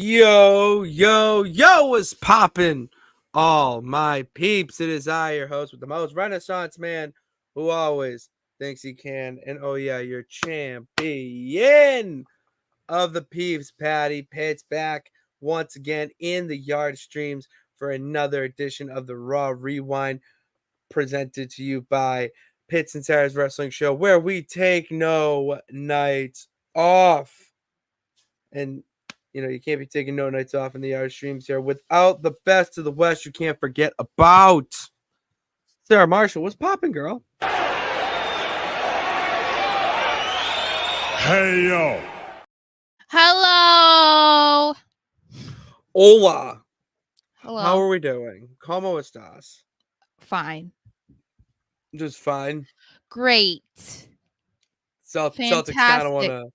Yo, what's poppin'? All my peeps, it is I, your host with the most Renaissance man who always thinks he can. And oh yeah, your champion of the peeps, Patty Pitt's back once again in the yard streams for another edition of the Raw Rewind presented to you by Pitts and Sara's Wrestling Show, where we take no nights off. And you can't be taking no nights off in the yard streams here without the best of the West. You can't forget about Sarah Marshall. What's popping, girl? Hey, yo. Hello. Hola. Hello. How are we doing? ¿Cómo estás? Fine. Just fine. Great. Celtics kind of won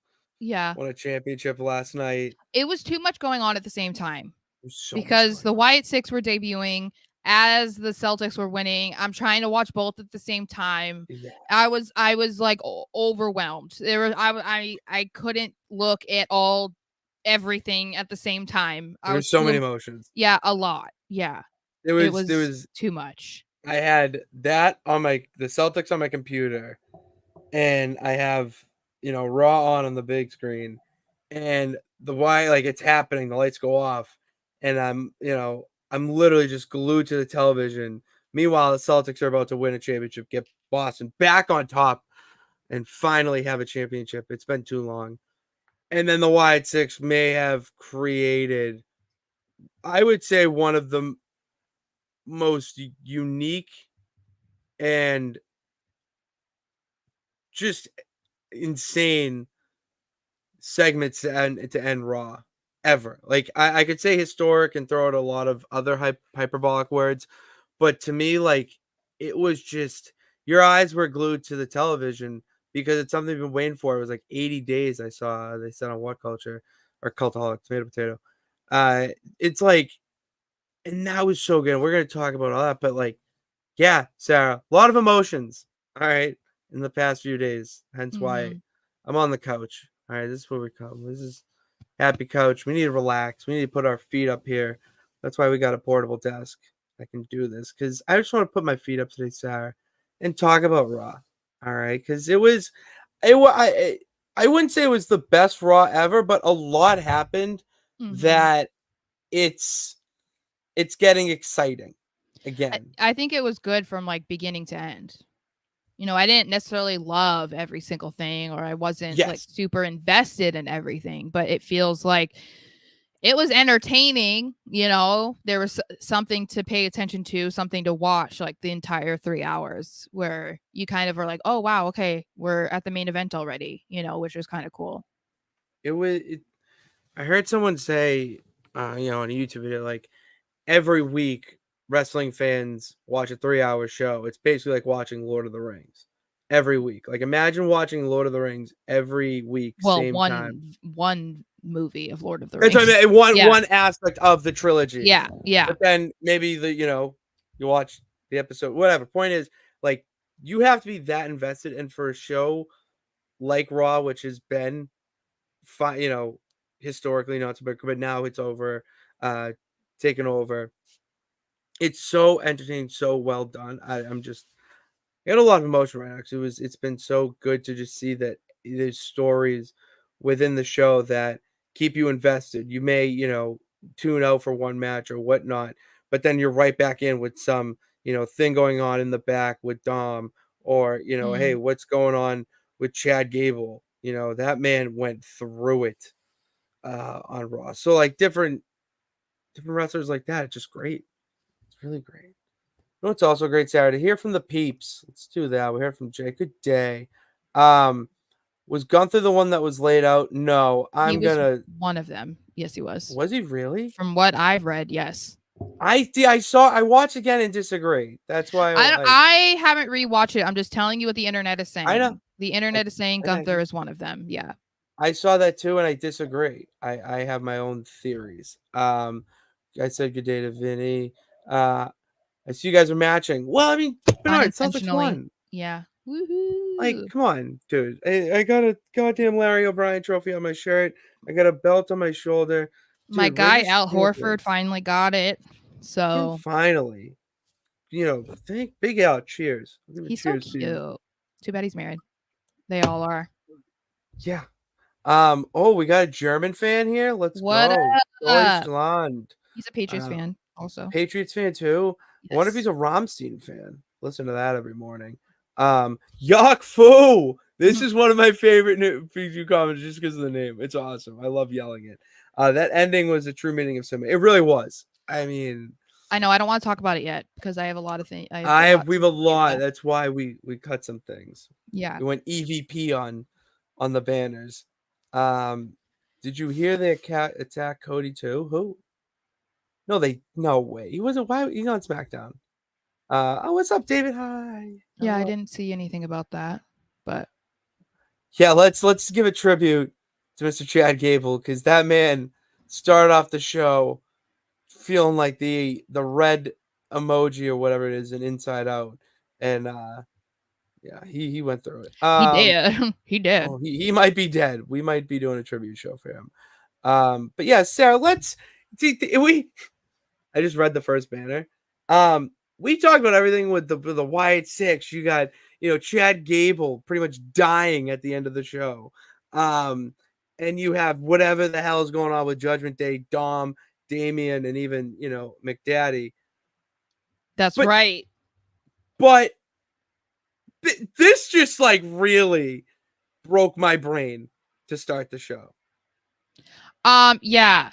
a championship last night. It was too much going on at the same time So because the Wyatt Six were debuting as the Celtics were winning. I'm trying to watch both at the same time. Yeah. I was like overwhelmed. I couldn't look at everything at the same time. There's so many emotions. Yeah, a lot. Yeah. It was too much. I had that on the Celtics on my computer, and I have Raw on the big screen, and it's happening. The lights go off, and I'm literally just glued to the television. Meanwhile, the Celtics are about to win a championship, get Boston back on top, and finally have a championship. It's been too long. And then the Wyatt Six may have created, I would say, one of the most unique and just insane segments to end Raw ever. Like I could say historic and throw out a lot of other hyperbolic words, but to me, it was just your eyes were glued to the television because it's something we've been waiting for. It was like 80 days. I saw they said on What Culture or Cultaholic Tomato Potato. It's like, and that was so good. We're gonna talk about all that, but yeah, Sarah, a lot of emotions. All right, in the past few days, hence why I'm on the couch. All right, this is where we come. This is happy couch. We need to relax. We need to put our feet up here. That's why we got a portable desk. I can do this because I just want to put my feet up today, Sarah, and talk about Raw. All right, because I wouldn't say it was the best Raw ever, but a lot happened that it's getting exciting again. I think it was good from beginning to end. I didn't necessarily love every single thing, or I wasn't super invested in everything, but it feels like it was entertaining. There was something to pay attention to, something to watch, the entire 3 hours where you kind of are like, oh, wow, okay, we're at the main event already, which was kind of cool. I heard someone say, on a YouTube video, every week wrestling fans watch a 3-hour show. It's basically like watching Lord of the Rings every week. Imagine watching Lord of the Rings every week. Same time. One movie of Lord of the Rings. That's what I mean. One aspect of the trilogy. Yeah. But then maybe you watch the episode. Whatever. Point is, you have to be that invested, and for a show like Raw, which has been fine, historically not so big, but now it's over, taken over. It's so entertaining, so well done. I got a lot of emotion right now because it's been so good to just see that there's stories within the show that keep you invested. You may, tune out for one match or whatnot, but then you're right back in with some, thing going on in the back with Dom, or, hey, what's going on with Chad Gable? That man went through it on Raw. So different wrestlers like that, it's just great. Really great. It's also great, Sarah, to hear from the peeps. Let's do that. We heard from Jay. Good day. Was Gunther the one that was laid out? No, he was one of them. Yes, he was. Was he really? From what I've read, yes. I watched again and disagree. That's why I haven't rewatched it. I'm just telling you what the internet is saying. I know. The internet is saying Gunther is one of them. Yeah. I saw that too, and I disagree. I have my own theories. I said good day to Vinny. I see you guys are matching. Well, I mean, it sounds like fun. Yeah. Woohoo. Come on, dude. I got a goddamn Larry O'Brien trophy on my shirt. I got a belt on my shoulder. My Dude, we're guy just Al spoiled. Horford finally got it. Him So finally. Thank Big Al. Cheers. I'll give a he's so cheers to you. cute. Too bad he's married. They all are. Yeah. Oh, we got a German fan here. Let's What go. up? Deutschland. He's a Patriots Uh, fan also. Patriots fan too. I wonder if Yes. he's a Rammstein fan. Listen to that every morning. Yuck Fu. This is one of my favorite PG comments just because of the name. It's awesome. I love yelling it. That ending was the true meaning of cinema. It really was. I mean, I know I don't want to talk about it yet because I have a lot of things. I have a lot we to have a say with lot. that. That's why we cut some things. Yeah. We went EVP on the banners. Um, did you hear they attack Cody too? Who? No way. He wasn't. Why he's on SmackDown? What's up, David? Hi. Yeah, I Hello. didn't see anything about that. But Yeah, let's give a tribute to Mr. Chad Gable because that man started off the show feeling like the red emoji or whatever it is in Inside Out, and yeah, he went through it. he did. He did. Oh, he might be dead. We might be doing a tribute show for him. But yeah, Sarah, let's see. I just read the first banner. We talked about everything with the Wyatt Six. You got Chad Gable pretty much dying at the end of the show. And you have whatever the hell is going on with Judgment Day, Dom, Damian, and even McDaddy. That's But right. but this just like really broke my brain to start the show. Yeah.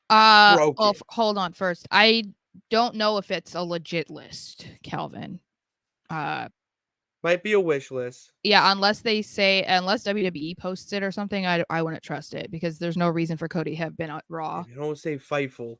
Broke it. Hold on first. I don't know if it's a legit list, Calvin. Might be a wish list. Yeah, unless WWE posts it or something, I wouldn't trust it because there's no reason for Cody to have been on Raw. If you don't say Fightful,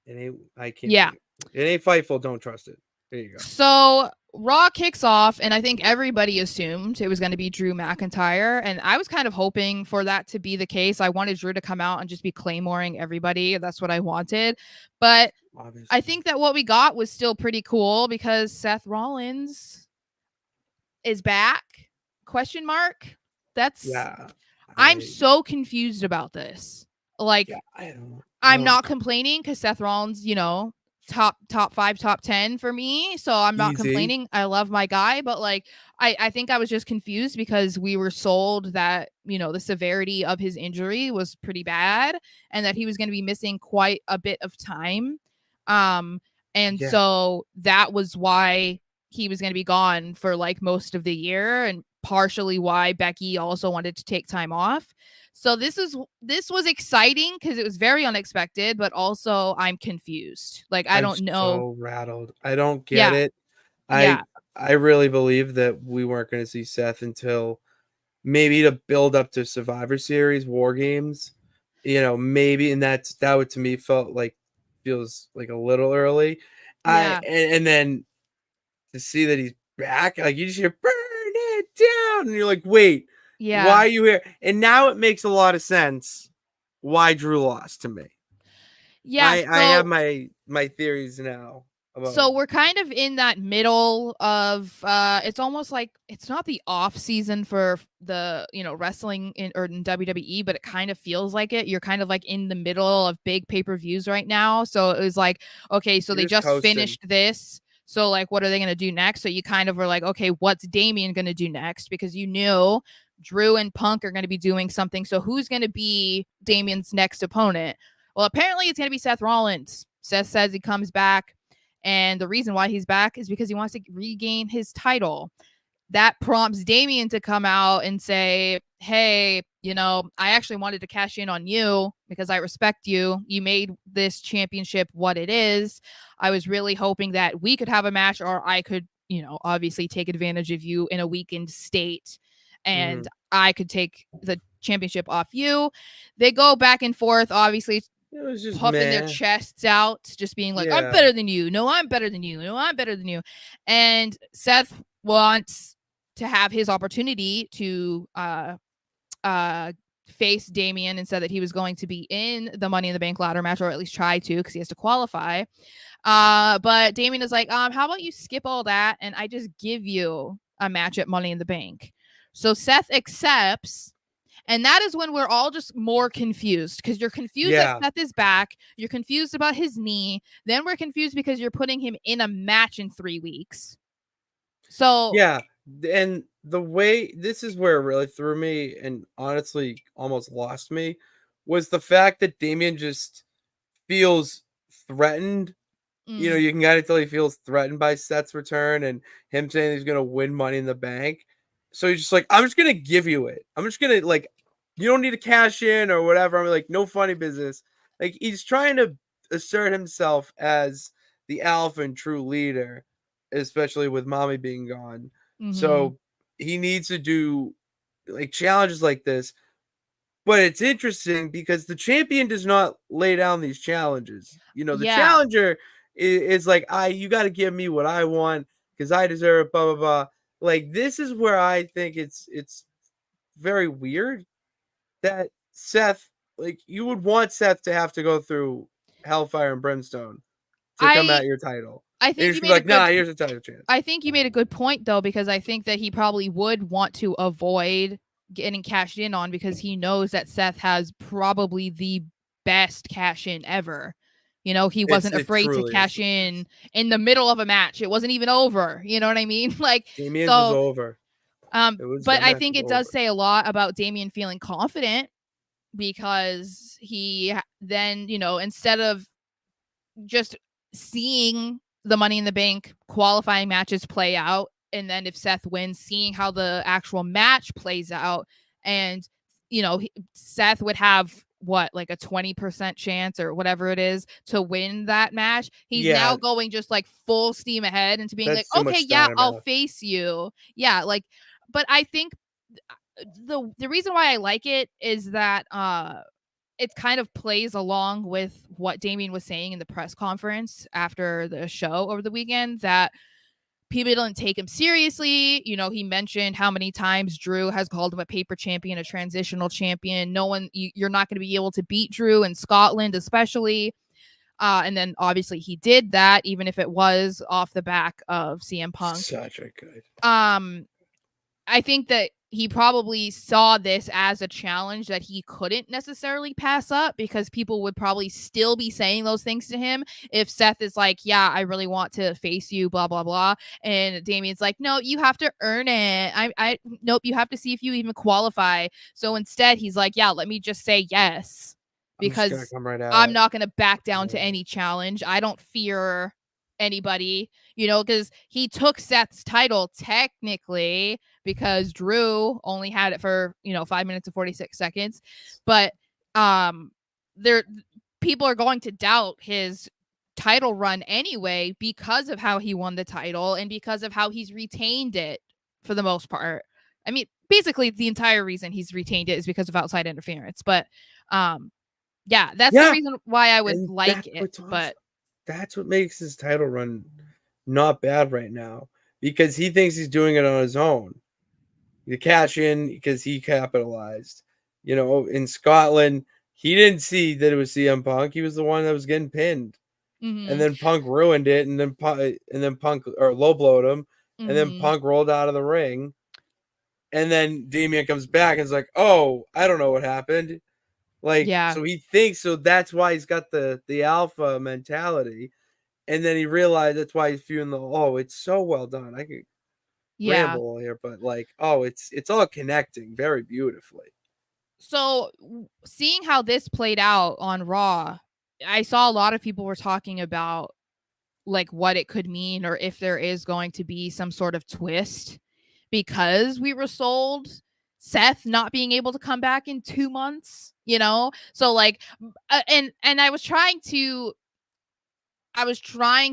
it ain't. I can't. Yeah. It ain't Fightful. Don't trust it. There you go. So Raw kicks off, and I think everybody assumed it was going to be Drew McIntyre, and I was kind of hoping for that to be the case. I wanted Drew to come out and just be claymoring everybody. That's what I wanted, but Obviously. I think that what we got was still pretty cool because Seth Rollins is back? Question mark. That's Yeah. I'm so confused about this. Like, yeah, I don't. I'm not complaining because Seth Rollins, top 5, top 10 for me. So I'm not Easy. complaining. I love my guy, but like I think I was just confused because we were sold that, the severity of his injury was pretty bad and that he was going to be missing quite a bit of time. And so that was why he was going to be gone for like most of the year and partially why Becky also wanted to take time off. So this was exciting because it was very unexpected, but also I'm confused. Like I don't know. So rattled. I don't get it. Yeah. I really believe that we weren't going to see Seth until maybe to build up to Survivor Series, War Games. Maybe, and that would to me feels like a little early. Yeah. And then to see that he's back, like you just hear burn it down, and you're like, wait, why are you here? And now it makes a lot of sense why Drew lost to me. Yeah, I have my theories now about. So we're kind of in that middle of it's almost like it's not the off season for the wrestling in WWE, but it kind of feels like it. You're kind of like in the middle of big pay-per-views right now. So it was like, okay, so they just finished this. So like what are they going to do next? So you kind of were like, okay, what's Damian going to do next? Because you knew Drew and Punk are going to be doing something. So who's going to be Damian's next opponent? Well, apparently it's going to be Seth Rollins. Seth says he comes back. And the reason why he's back is because he wants to regain his title. That prompts Damian to come out and say, hey, I actually wanted to cash in on you because I respect you. You made this championship what it is. I was really hoping that we could have a match or I could, obviously take advantage of you in a weakened state and I could take the championship off you. They go back and forth, obviously. It was just puffing their chests out, just being like, I'm better than you. No, I'm better than you. No, I'm better than you. And Seth wants to have his opportunity to face Damian and said that he was going to be in the Money in the Bank ladder match, or at least try to, because he has to qualify. But Damian is like, how about you skip all that and I just give you a match at Money in the Bank? So Seth accepts. And that is when we're all just more confused because you're confused that Yeah. Seth is back. You're confused about his knee. Then we're confused because you're putting him in a match in 3 weeks. So, Yeah, and the way this is where it really threw me and honestly almost lost me was the fact that Damien just feels threatened. You know, mm, you can kinda tell he feels threatened by Seth's return and him saying he's gonna win Money in the Bank. So he's just like, "I'm just gonna give you it. I'm just gonna like, you don't need to cash in or whatever." I'm like, "No funny business." Like, he's trying to assert himself as the alpha and true leader, especially with mommy being gone. mhm. So he needs to do like challenges like this, but it's interesting because the champion does not lay down these challenges. You know, the Yeah. challenger is like, "I you gotta give me what I want because I deserve it, blah, blah, blah." Like, this is where I think it's very weird that Seth like, you would want Seth to have to go through hellfire and brimstone to come I at your title. I And you're think you just gonna be made a like, "Nah, good here's a title chance." I think you made a good point though, because I think that he probably would want to avoid getting cashed in on because he knows that Seth has probably the best cash in ever. You know, he wasn't It afraid to truly is cash the in best. the middle of a match. It wasn't even over. You know what I mean? Like, Damien's was so over. It was but that I match think was it does over. say a lot about Damien feeling confident because then, instead of just seeing the Money in the Bank qualifying matches play out, and then if Seth wins, seeing how the actual match plays out, and Seth would have what, like a 20% chance or whatever it is to win that match. He's Yeah, now going just like full steam ahead into being like, that's too okay, much yeah, star in I'll mouth. face you. Yeah, like, but I think the reason why I like it is that it kind of plays along with what Damien was saying in the press conference after the show over the weekend, that people didn't take him seriously. He mentioned how many times Drew has called him a paper champion, a transitional champion. No one, you're not going to be able to beat Drew in Scotland, especially. And then obviously he did that, even if it was off the back of CM Punk. Such a good. Um, I think that he probably saw this as a challenge that he couldn't necessarily pass up because people would probably still be saying those things to him if Seth is like, yeah, I really want to face you, blah, blah, blah. And Damien's like, no, you have to earn it. Nope, you have to see if you even qualify. So instead, he's like, yeah, let me just say yes I'm just gonna because come right at I'm it. not going to back down to Yeah. any challenge. I don't fear anybody, because he took Seth's title technically because Drew only had it for 5 minutes and 46 seconds, but there people are going to doubt his title run anyway because of how he won the title and because of how he's retained it for the most part. I mean, basically the entire reason he's retained it is because of outside interference, but yeah, that's the Yeah, reason why I would and like it, but that's what makes his title run not bad right now because he thinks he's doing it on his own. The cash in because he capitalized. You know, in Scotland, he didn't see that it was CM Punk. He was the one that was getting pinned. And mhm, then Punk ruined it, and then Punk or low blowed him, and then mhm, Punk rolled out of the ring, and then Damien comes back and is like, "Oh, I don't know what happened." Like, yeah, so he thinks so that's why he's got the alpha mentality, and then he realized that's why he's viewing the oh, it's so well done. I could yeah. ramble here, but like, oh, it's all connecting very beautifully. So seeing how this played out on Raw, I saw a lot of people were talking about like what it could mean or if there is going to be some sort of twist because we were sold Seth not being able to come back in 2 months, So like and I was trying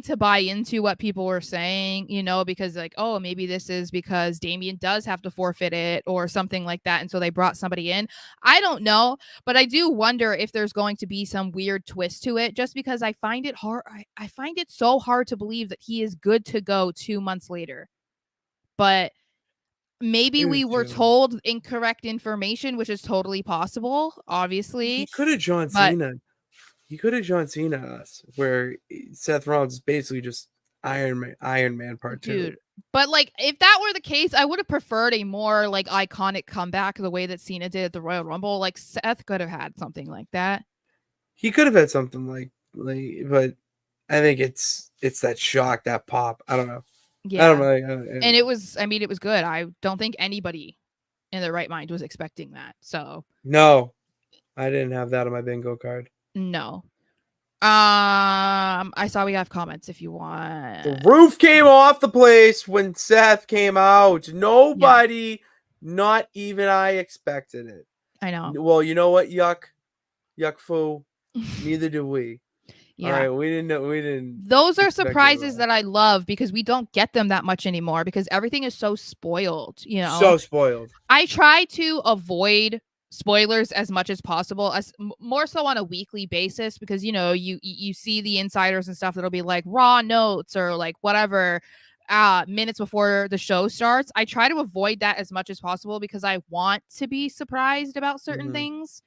to buy into what people were saying, because like, oh, maybe this is because Damien does have to forfeit it or something like that. And so they brought somebody in. I don't know, but I do wonder if there's going to be some weird twist to it just because I find it hard. I find it so hard to believe that he is good to go 2 months later. But maybe Dude, we were too. told incorrect information, which is totally possible, He obviously. could have John But Cena. He could have John Cena us, where Seth Rollins is basically just Iron Man Part 2. Dude. But like, if that were the case, I would have preferred a more like iconic comeback the way that Cena did at the Royal Rumble. Like Seth could have had something like that. He could have had something like, but I think it's that shock, that pop. I don't know. I don't Yeah. know. And it was, I mean, it was good. I don't think anybody in their right mind was expecting that. So No, I didn't have that on my bingo card. no. I saw we have comments if you want. The roof came off the place when Seth came out. Nobody, not even I, expected it. I know. Well, you know what? Yuck foo. Neither do we. Yeah. All right, we didn't know. We didn't. Those are surprises that I love because we don't get them that much anymore because everything is so spoiled, you know. So spoiled. I try to avoid spoilers as much as possible, as more so on a weekly basis, because you know you see the insiders and stuff that'll be like raw notes or like whatever minutes before the show starts. I try to avoid that as much as possible because I want to be surprised about certain things.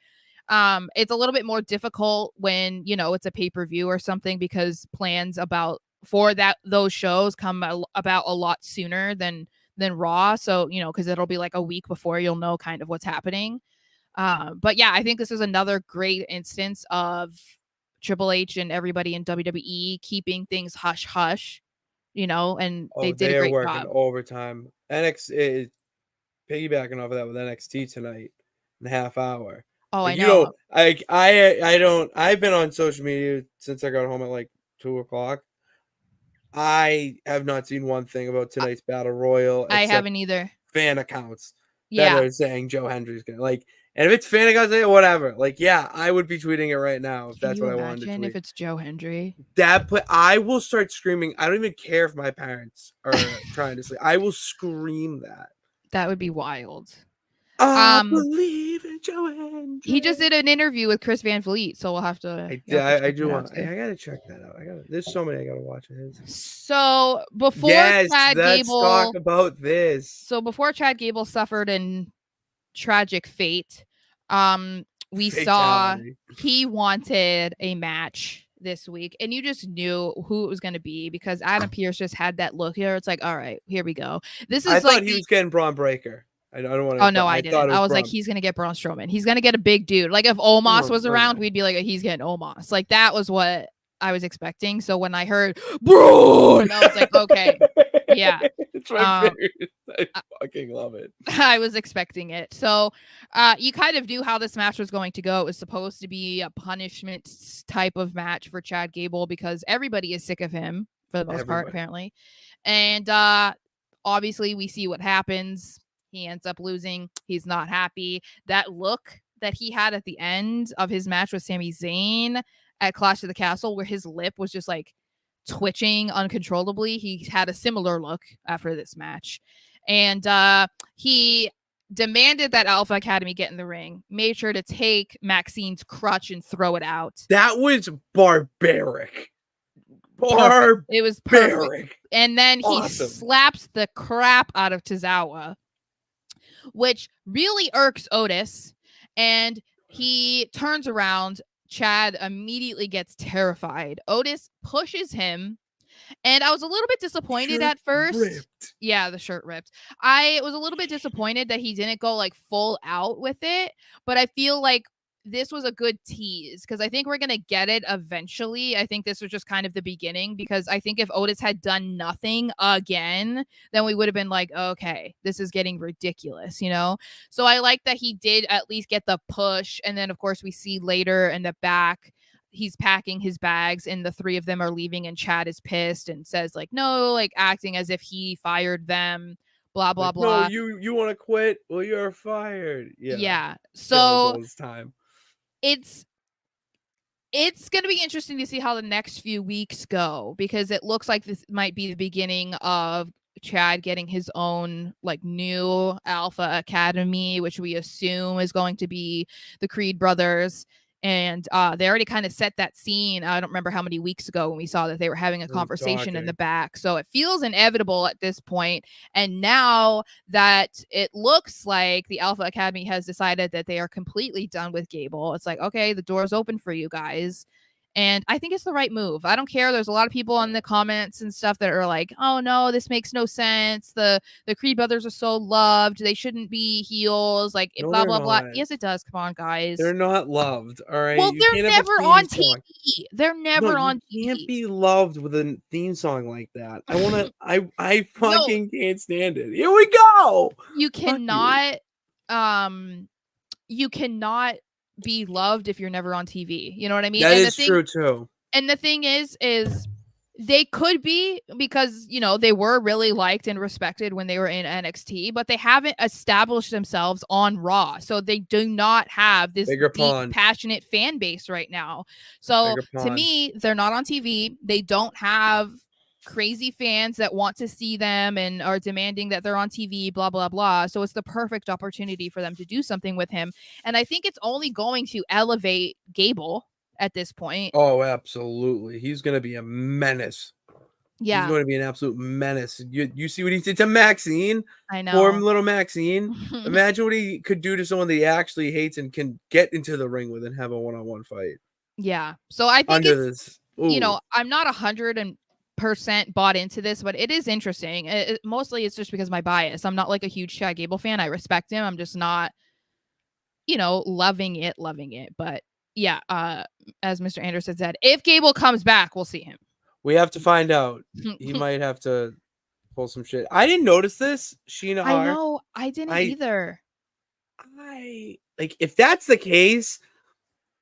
It's a little bit more difficult when, you know, it's a pay-per-view or something because plans for those shows come about a lot sooner than Raw. So, you know, because it'll be like a week before you'll know kind of what's happening. But yeah, I think this is another great instance of Triple H and everybody in WWE keeping things hush hush, you know, and they did a great working job. overtime. NXT piggybacking off of that with NXT tonight in a half hour. Oh, Like, I know. I don't. I've been on social media since I got home at like 2:00. I have not seen one thing about tonight's Battle Royal I except haven't either. fan accounts that Yeah. are saying Joe Hendry's gonna like. And if it's fan accounts, whatever. Like, yeah, I would be tweeting it right now if Can that's you what I wanted to imagine tweet. if it's Joe Hendry? I will start screaming. I don't even care if my parents are trying to sleep. I will scream that. That would be wild. I believe in Joe Hendry. He just did an interview with Chris Van Vliet, so we'll have to. I check do that want. out too. I gotta check that out. There's so many I gotta watch of his. So before Yes, Chad let's Gable, talk about this. So before Chad Gable suffered in tragic fate, we saw Fatality. he wanted a match this week, and you just knew who it was going to be because Adam Pearce just had that look here. It's like, all right, here we go. This is I like thought he was getting Braun Breaker. I don't want to. Oh no, I didn't. I was Braun. like, he's gonna get Braun Strowman. He's gonna get a big dude. Like if Omos was around, we'd be like, he's getting Omos. Like that was what I was expecting. So when I heard Braun, I was like, okay, yeah. It's my favorite. I fucking love it. I was expecting it. So you kind of knew how this match was going to go. It was supposed to be a punishment type of match for Chad Gable because everybody is sick of him for the most part, apparently. And obviously we see what happens. He ends up losing. He's not happy. That look that he had at the end of his match with Sami Zayn at Clash of the Castle, where his lip was just like twitching uncontrollably, he had a similar look after this match. And he demanded that Alpha Academy get in the ring, made sure to take Maxine's crutch and throw it out. That was barbaric. Perfect. It was perfect. And then he slaps the crap out of Tozawa, which really irks Otis. And he turns around. Chad immediately gets terrified. Otis pushes him. And I was a little bit disappointed at first. Ripped. Yeah, the shirt ripped. I was a little bit disappointed that he didn't go like full out with it. But I feel like this was a good tease because I think we're going to get it eventually. I think this was just kind of the beginning because I think if Otis had done nothing again, then we would have been like, okay, this is getting ridiculous, you know? So I like that he did at least get the push. And then, of course, we see later in the back, he's packing his bags and the three of them are leaving and Chad is pissed and says like, no, like acting as if he fired them. Blah blah blah. No, you want to quit? Well, you're fired. Yeah. So time. It's going to be interesting to see how the next few weeks go because it looks like this might be the beginning of Chad getting his own like new Alpha Academy, which we assume is going to be the Creed brothers. And they already kind of set that scene. I don't remember how many weeks ago when we saw that they were having a conversation in the back. So it feels inevitable at this point. And now that it looks like the Alpha Academy has decided that they are completely done with Gable, it's like, okay, the door's open for you guys. And I think it's the right move. I don't care. There's a lot of people in the comments and stuff that are like, "Oh no, this makes no sense. The Creed brothers are so loved. They shouldn't be heels." Like No, blah they're blah blah. not. Yes, it does. Come on, guys. They're not loved, all right? Well, You they're can't have a never theme on song. TV. They're No, never you on can't TV. be loved with a theme song like that. I No, fucking can't stand it. Here we go. you Fuck you. cannot um you cannot be loved if you're never on TV. You know what I mean? That is true too. And the thing is they could be because, they were really liked and respected when they were in NXT, but they haven't established themselves on Raw. So they do not have this Bigger deep, pond. passionate fan base right now. So Bigger to pond. me, they're not on TV. They don't have crazy fans that want to see them and are demanding that they're on TV, blah, blah, blah. So it's the perfect opportunity for them to do something with him. And I think it's only going to elevate Gable at this point. Oh, absolutely. He's gonna be a menace. He's Yeah, going to be an absolute menace. You see what he did to Maxine? I Poor know. little Maxine. Imagine what he could do to someone that he actually hates and can get into the ring with and have a one-on-one fight. Yeah. So I think Under it's, this. Ooh. I'm not 100% bought into this, but it is interesting. Mostly it's just because of my bias. I'm not like a huge Chad Gable fan. I respect him. I'm just not, loving it. But yeah, as Mr. Anderson said, if Gable comes back, we'll see him. We have to find out. He might have to pull some shit. I didn't notice this. Sheena I R. know. I didn't I either. like if that's the case,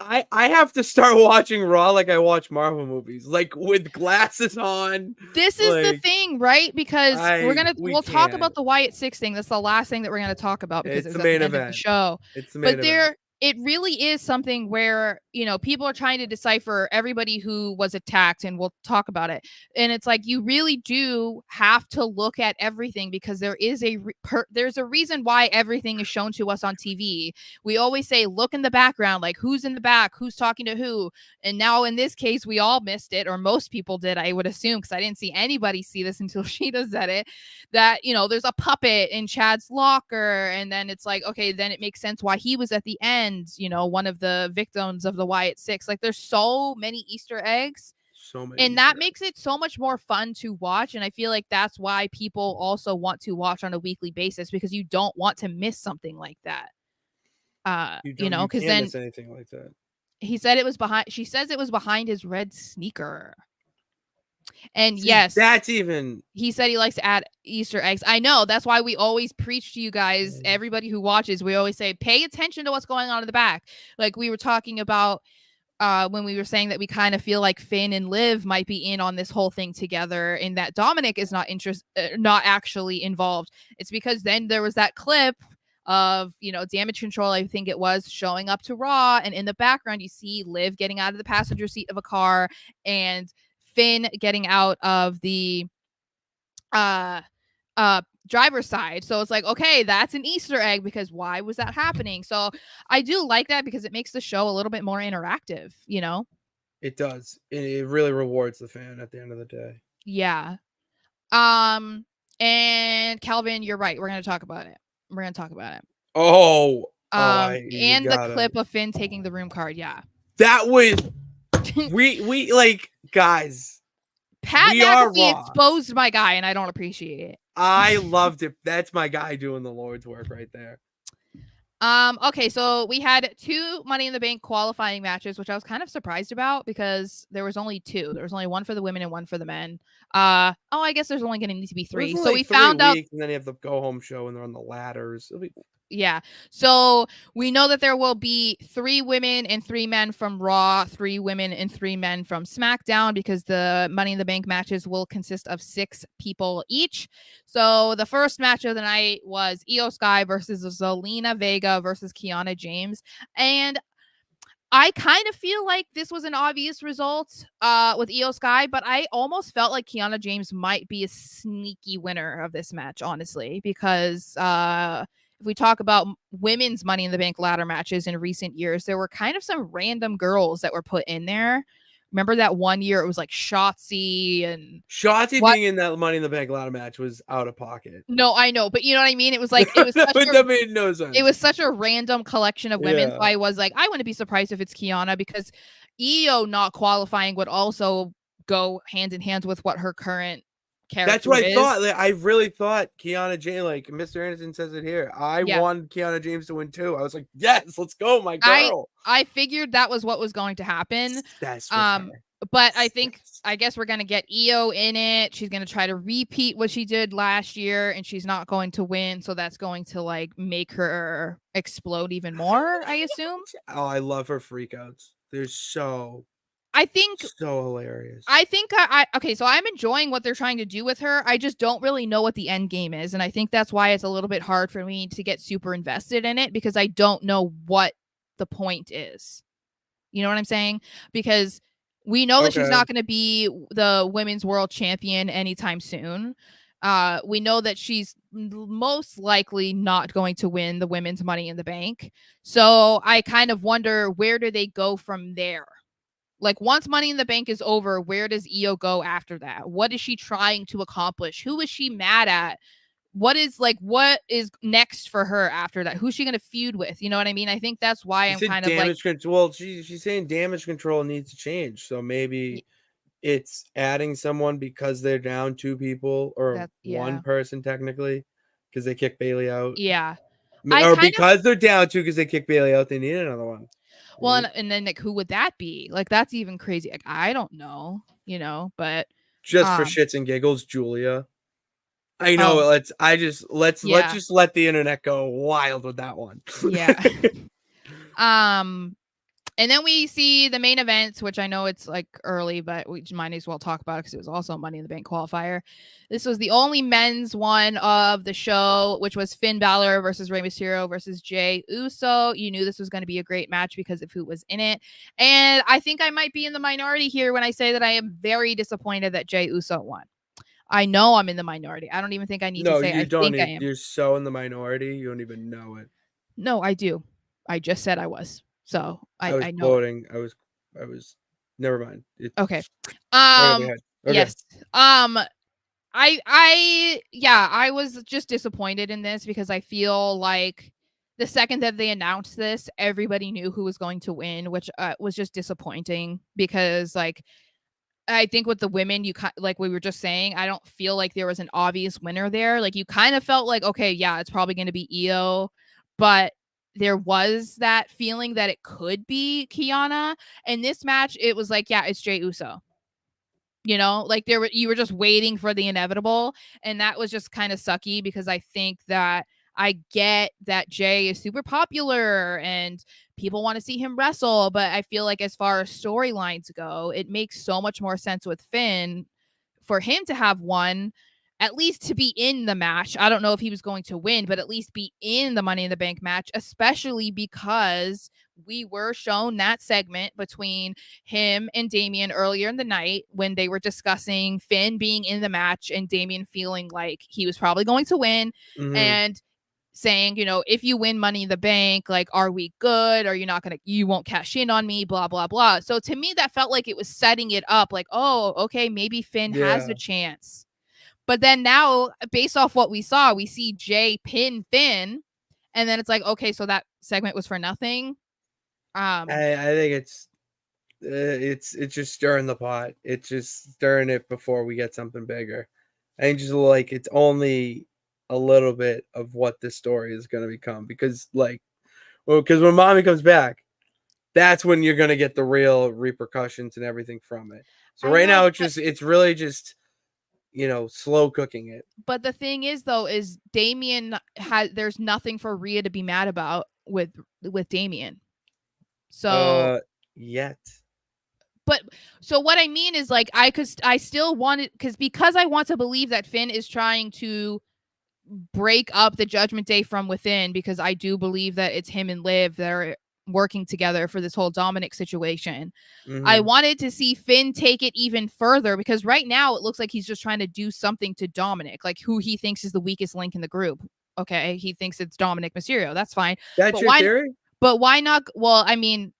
I have to start watching Raw like I watch Marvel movies, like with glasses on. This is the Like thing, right? Because we we'll talk about can't. the Wyatt Six thing. That's the last thing that we're gonna talk about because It's it's the at the main end of the event. show. It's the But main event. it really is something where, people are trying to decipher everybody who was attacked, and we'll talk about it. And it's like you really do have to look at everything because there is there's a reason why everything is shown to us on TV. We always say look in the background, like who's in the back, who's talking to who. And now in this case, we all missed it, or most people did, I would assume, because I didn't see anybody see this until Sheeta said it, that, there's a puppet in Chad's locker. And then it's like, okay, then it makes sense why he was at the end, one of the victims of the Wyatt Six. Like there's so many Easter eggs. So many. And that makes it so much more fun to watch. And I feel like that's why people also want to watch on a weekly basis, because you don't want to miss something like that. You Because can't then miss anything like that. she says it was behind his red sneaker. And See, yes, that's even. he said he likes to add Easter eggs. I know. That's why we always preach to you guys, everybody who watches, we always say, pay attention to what's going on in the back. Like we were talking about when we were saying that we kind of feel like Finn and Liv might be in on this whole thing together, and that Dominic is not actually involved. It's because then there was that clip of, Damage Control, I think it was, showing up to Raw, and in the background you see Liv getting out of the passenger seat of a car and Finn getting out of the driver's side. So it's like, okay, that's an Easter egg, because why was that happening? So I do like that because it makes the show a little bit more interactive, It does. It really rewards the fan at the end of the day. Yeah. And Calvin, you're right. We're gonna talk about it. Oh, And the clip of Finn taking the room card. Yeah. That was we like, guys. Pat we are McAfee Raw. exposed my guy, and I don't appreciate it. I loved it. That's my guy doing the Lord's work right there. Okay, so we had 2 Money in the Bank qualifying matches, which I was kind of surprised about because there was only 2. There was only one for the women and one for the men. I guess there's only going to need to be 3. So we found out, and then you have the go home show and they're on the ladders. yeah. So we know that there will be 3 women and 3 men from Raw, 3 women and 3 men from SmackDown, because the Money in the Bank matches will consist of 6 people each. So the first match of the night was Io Sky versus Zelina Vega versus Kiana James. And I kind of feel like this was an obvious result with Io Sky, but I almost felt like Kiana James might be a sneaky winner of this match, honestly, because if we talk about women's Money in the Bank ladder matches in recent years, there were kind of some random girls that were put in there. Remember that one year it was like Shotzi and Shotzi what? being in that Money in the Bank ladder match was out of pocket. No, I know, but you know what I mean? It was like That made no it sense. was such a random collection of women. So Yeah. I was like, I wouldn't be surprised if it's Kiana because Io not qualifying would also go hand in hand with what her current That's character what I is. thought. Like, I really thought Kiana James, like Mr. Anderson says it here. I Yeah. wanted Kiana James to win too. I was like, yes, let's go, my I girl. I figured that was what was going to happen. That's with Um, her. but I guess we're gonna get Io in it. She's gonna try to repeat what she did last year, and she's not going to win. So that's going to like make her explode even more, I assume. Oh, I love her freakouts. They're so I think so hilarious. I okay, so I'm enjoying what they're trying to do with her. I just don't really know what the end game is, and I think that's why it's a little bit hard for me to get super invested in it because I don't know what the point is. You know what I'm saying? Because we know that she's Okay. not going to be the women's world champion anytime soon. We know that she's most likely not going to win the women's Money in the Bank. So I kind of wonder where do they go from there? Like once Money in the Bank is over, where does Io go after that? What is she trying to accomplish? Who is she mad at? What is next for her after that? Who's she going to feud with? You know what I mean? I think that's why She I'm said kind of like damage control. Well, she's saying damage control needs to change. So maybe it's adding someone because they're down two people or that one yeah. person technically because they kicked Bailey out. Yeah. I Or kind of because they're down two because they kicked Bailey out, they need another one. well Right? and then like who would that be? Like that's even crazy. Like I don't know, but Just for um shits and giggles, Julia. I know. oh, Let's yeah. just let the internet go wild with that one. Yeah. um And then we see the main events, which I know it's like early, but we might as well talk about it because it was also a Money in the Bank qualifier. This was the only men's one of the show, which was Finn Balor versus Rey Mysterio versus Jey Uso. You knew this was going to be a great match because of who was in it. And I think I might be in the minority here when I say that I am very disappointed that Jey Uso won. I know I'm in the minority. I don't even think I need to No, say you I don't think I need. am. You're so in the minority. You don't even know it. No, I do. I just said I was. So I was I know it. quoting. I was. Never mind. It Okay. right over your head. Okay. Yes. I was just disappointed in this because I feel like the second that they announced this, everybody knew who was going to win, which was just disappointing because like I think with the women, like we were just saying, I don't feel like there was an obvious winner there. Like you kind of felt like, okay, yeah, it's probably going to be Io, but there was that feeling that it could be Kiana. And this match, it was like, yeah, it's Jey Uso. Like you were just waiting for the inevitable, and that was just kind of sucky because I think that I get that Jey is super popular and people want to see him wrestle, but I feel like as far as storylines go, it makes so much more sense with Finn for him to have won, at least to be in the match. I don't know if he was going to win, but at least be in the Money in the Bank match, especially because we were shown that segment between him and Damian earlier in the night when they were discussing Finn being in the match and Damian feeling like he was probably going to win Mm-hmm. and saying, if you win Money in the Bank, like, are we good? Are you won't cash in on me, blah, blah, blah. So to me, that felt like it was setting it up like, oh, okay, maybe Finn has a Yeah. chance. But then now, based off what we saw, we see Jey pin Finn. And then it's like, okay, so that segment was for nothing. I think it's just stirring the pot. It's just stirring it before we get something bigger. I think just like it's only a little bit of what this story is going to become because because when mommy comes back, that's when you're going to get the real repercussions and everything from it. So I right know, now it's really just slow cooking it. but the thing is though, is there's nothing for Rhea to be mad about with Damian. So Yet. but so what I mean is like I still want it because I want to believe that Finn is trying to break up the Judgment Day from within because I do believe that it's him and Liv that are working together for this whole Dominic situation. I Mm-hmm. wanted to see Finn take it even further because right now it looks like he's just trying to do something to Dominic, like who he thinks is the weakest link in the group. Okay, he thinks it's Dominic Mysterio. That's fine. That's But your why theory? but why not well, I mean,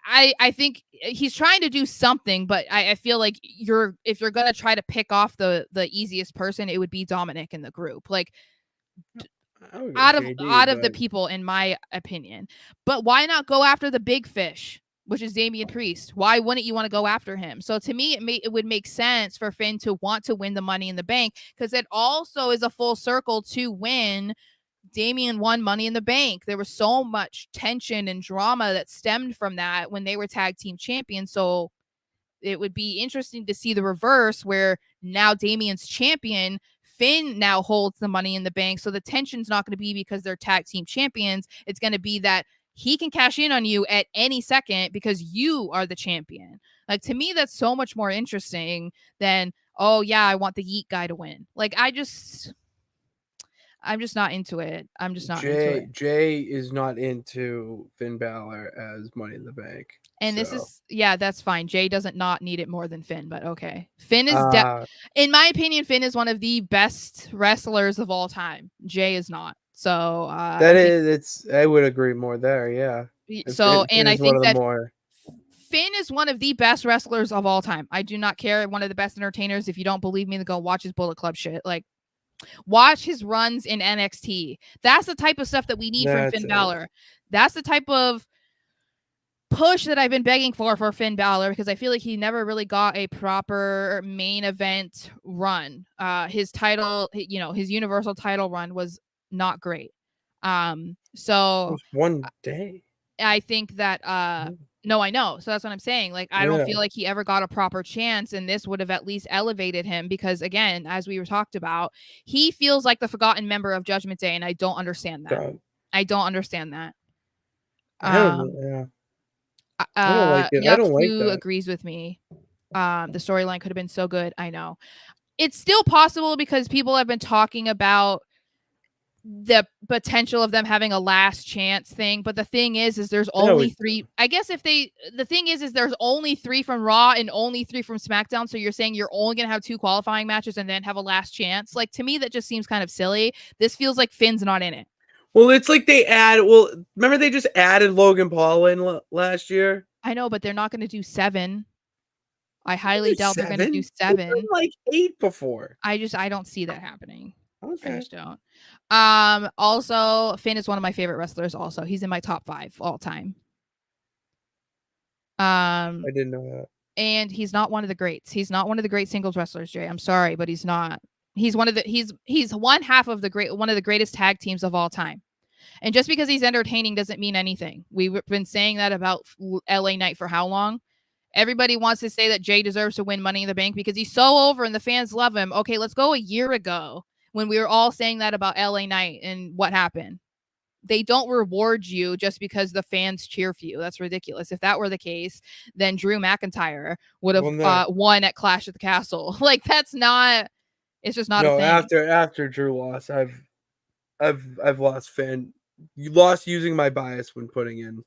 I think he's trying to do something, but I feel like if you're gonna try to pick off the easiest person, it would be Dominic in the group. Like I would go JD, out of the but people, in my opinion. But why not go after the big fish, which is Damian Priest? Why wouldn't you want to go after him? So to me, it would make sense for Finn to want to win the Money in the Bank, because it also is a full circle to win. Damian won Money in the Bank. There was so much tension and drama that stemmed from that when they were tag team champions. So it would be interesting to see the reverse, where now Damian's champion. Finn now holds the Money in the Bank. So the tension's not going to be because they're tag team champions. It's going to be that he can cash in on you at any second because you are the champion. Like, to me, that's so much more interesting than, oh yeah, I want the Yeet guy to win. Like, I'm just not into it. I'm just not into it. Jay is not into Finn Balor as Money in the Bank. And So this is, yeah, that's fine. Jay doesn't not need it more than Finn, but okay. Finn is, uh in my opinion, Finn is one of the best wrestlers of all time. Jay is not. So that I think is it's I would agree more there, yeah. so, Finn and I is one think of the that more Finn is one of the best wrestlers of all time. I do not care. One of the best entertainers. If you don't believe me, then go watch his Bullet Club shit. Like, watch his runs in NXT. That's the type of stuff that we need from that's Finn it. Balor. That's the type of push that I've been begging for Finn Balor, because I feel like he never really got a proper main event run. His title, his Universal title run was not great. It So was one day. I think that no, I know. So that's what I'm saying. Like, I don't Yeah. feel like he ever got a proper chance, and this would have at least elevated him, because again, as we were talked about, he feels like the forgotten member of Judgment Day, and I don't understand that. I don't understand that. I don't know. Um Yeah. I don't like it. I don't like Yaksu that. agrees with me. The storyline could have been so good. I know. It's still possible because people have been talking about the potential of them having a last chance thing, but the thing is there's I only always 3. I guess the thing is there's only 3 from Raw and only 3 from SmackDown, so you're saying you're only going to have 2 qualifying matches and then have a last chance? Like, to me that just seems kind of silly. This feels like Finn's not in it. Well, it's like remember they just added Logan Paul in last year? I know, but they're not going to do 7. I highly There's doubt they're going to do 7. They've done 7. like 8 before. I don't see that happening. I Okay. just don't. Also, Finn is one of my favorite wrestlers. Also, he's in my top 5 all time. I didn't know that. And he's not one of the greats. He's not one of the great singles wrestlers, Jay. I'm sorry, but he's not. He's one of the he's one half of one of the greatest tag teams of all time. And just because he's entertaining doesn't mean anything. We've been saying that about LA Knight for how long? Everybody wants to say that Jay deserves to win Money in the Bank because he's so over and the fans love him. Okay, let's go a year ago when we were all saying that about LA Knight, and what happened? They don't reward you just because the fans cheer for you. That's ridiculous. If that were the case, then Drew McIntyre would have won at Clash at the Castle. Like, that's not. It's just not a thing. After Drew lost, I've lost Finn. You lost using my bias when putting in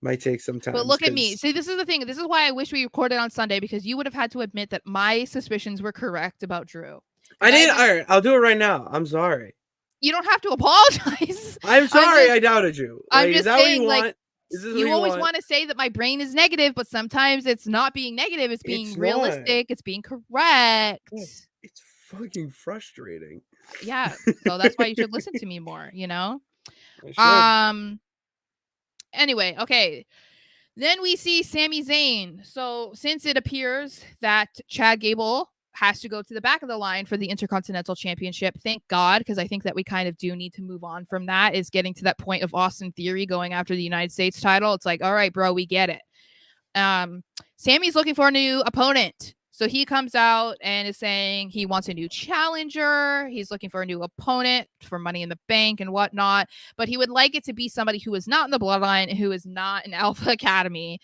my take sometimes. But look at me. See, this is the thing. This is why I wish we recorded on Sunday, because you would have had to admit that my suspicions were correct about Drew. I did. All right, I'll do it right now. I'm sorry. You don't have to apologize. I'm sorry I doubted you. Like, I'm just saying, like, you always want to say that my brain is negative, but sometimes it's not being negative. It's being realistic. It's being correct. It's fucking frustrating. Yeah. So that's why you should listen to me more, Anyway, okay. Then we see Sami Zayn. So since it appears that Chad Gable has to go to the back of the line for the Intercontinental Championship, thank God, because I think that we kind of do need to move on from that, is getting to that point of Austin Theory going after the United States title. It's like, all right, bro, we get it. Sammy's looking for a new opponent. So he comes out and is saying he wants a new challenger. He's looking for a new opponent for Money in the Bank and whatnot. But he would like it to be somebody who is not in the Bloodline, who is not in Alpha Academy.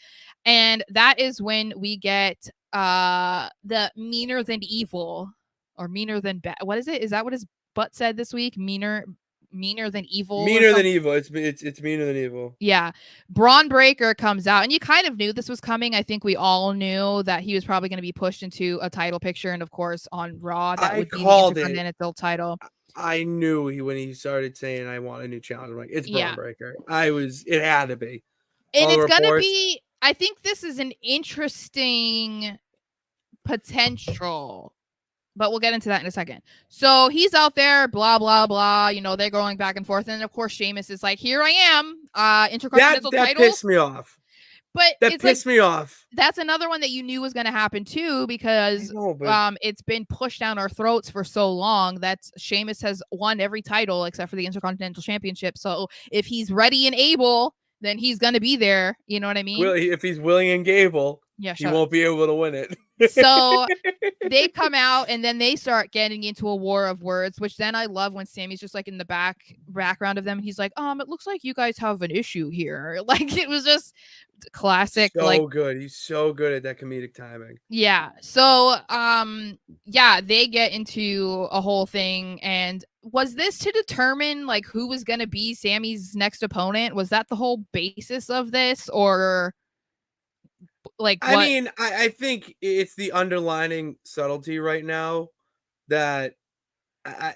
And that is when we get the meaner than evil, or meaner than bad. What is it? Is that what his butt said this week? Meaner than evil. Meaner than evil. It's meaner than evil. Yeah. Braun Breaker comes out, and you kind of knew this was coming. I think we all knew that he was probably going to be pushed into a title picture, and of course on Raw that would be the Intercontinental title. I knew when he started saying I want a new challenge. I'm like, it's Braun Breaker. It had to be. And all the it's gonna reports. be. I think this is an interesting potential, but we'll get into that in a second. So he's out there, blah blah blah. You know, they're going back and forth, and of course, Sheamus is like, "Here I am, Intercontinental That title." pissed me off. But That it's like pissed me off. that's another one that you knew was going to happen too, I because know, but it's been pushed down our throats for so long that Sheamus has won every title except for the Intercontinental Championship. So if he's ready and able, then he's going to be there. You know what I mean? if he's willing and able, Yeah, he shut up. won't be able to win it. So they come out and then they start getting into a war of words, which then I love when Sammy's just like in the background of them. He's like, it looks like you guys have an issue here. Like it was just classic, like, So good. He's so good at that comedic timing. yeah. So yeah, they get into a whole thing. And was this to determine like who was gonna be Sammy's next opponent? Was that the whole basis of this? Or like I what? mean, I think it's the underlining subtlety right now that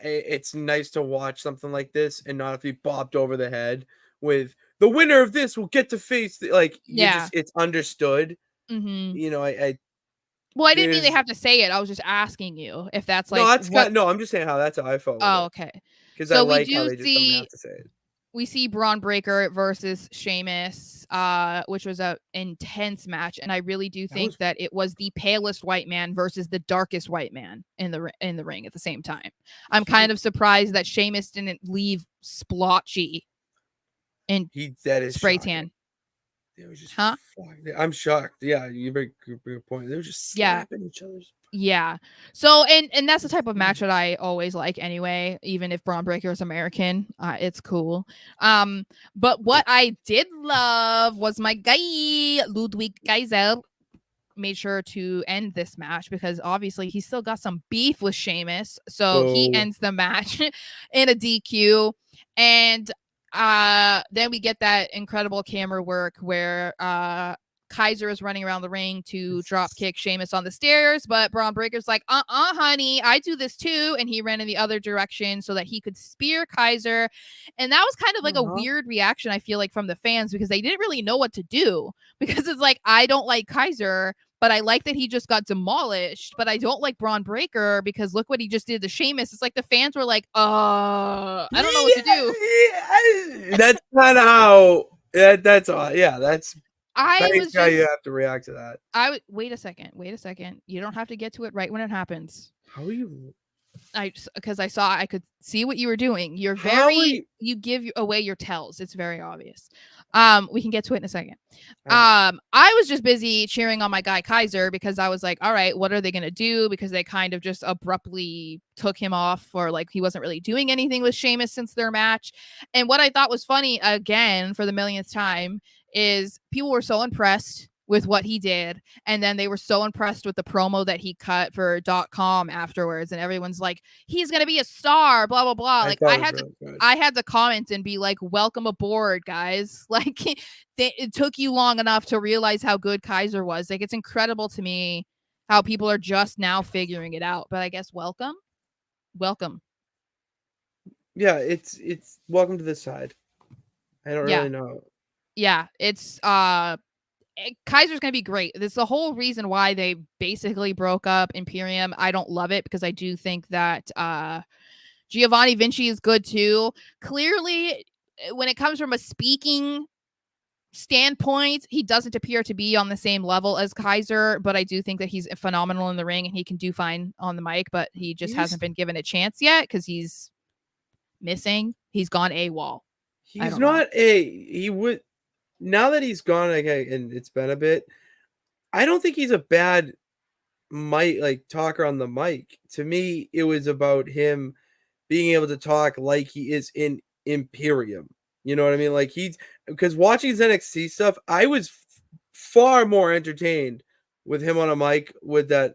it's nice to watch something like this and not have to be bopped over the head with the winner of this will get to face like you Yeah. just it's understood. Mm-hmm. You know, I Well, I didn't mean they there's have to say it. I was just asking you if that's no, like that's what. kind no, I'm just saying how that's how I felt with Oh, it okay. because I So we like how do they just don't have see to say it. we see Braun Breaker versus Sheamus, which was a intense match, and I really do That think was that it was the palest white man versus the darkest white man in the ring at the same time. I'm he kind of surprised that Sheamus didn't leave splotchy and that is spray shocking. tan. It was just Huh? I'm shocked. Yeah, you bring a good point. They were just Yeah. slapping each other's. Yeah. So and that's the type of match that I always like anyway, even if Braun Breaker is American. It's cool. But what I did love was my guy Ludwig Kaiser made sure to end this match because obviously he's still got some beef with Sheamus. So he Oh, ends the match in a DQ. And then we get that incredible camera work where Kaiser is running around the ring to drop kick Sheamus on the stairs, but Braun Breaker's like, honey, I do this too. And he ran in the other direction so that he could spear Kaiser. And that was kind of like a uh-huh. weird reaction, I feel like, from the fans because they didn't really know what to do. Because it's like, I don't like Kaiser, but I like that he just got demolished. But I don't like Braun Breaker because look what he just did to Sheamus. It's like the fans were like, I don't know what to do. Yeah, that's kind of how that's all. Yeah, that's I was how you just, have to react to that. wait a second. Wait a second. You don't have to get to it right when it happens. How are you? Because I could see what you were doing. How are you? You give away your tells. It's very obvious. We can get to it in a second. All right. I was just busy cheering on my guy Kaiser because I was like, all right, what are they gonna do? Because they kind of just abruptly took him off, or like he wasn't really doing anything with Sheamus since their match. And what I thought was funny, again for the millionth time, is people were so impressed with what he did, and then they were so impressed with the promo that he cut for .com afterwards, and everyone's like, he's gonna be a star, blah blah blah. I Like thought it was really good. I had to comment and be like, welcome aboard, guys. Like it took you long enough to realize how good Kaiser was. Like it's incredible to me how people are just now figuring it out. But I guess welcome. Yeah, it's welcome to this side. I don't Yeah. really know. Yeah, it's Kaiser's gonna be great. This is the whole reason why they basically broke up Imperium. I don't love it because I do think that Giovanni Vinci is good too. Clearly, when it comes from a speaking standpoint, he doesn't appear to be on the same level as Kaiser, but I do think that he's phenomenal in the ring and he can do fine on the mic, but he just hasn't been given a chance yet because he's missing. He's gone AWOL. He's not he would now that he's gone, okay, and it's been a bit. I don't think he's a bad mic like talker on the mic. To me, it was about him being able to talk like he is in Imperium. You know what I mean? Like he's because watching his NXT stuff, I was far more entertained with him on a mic with that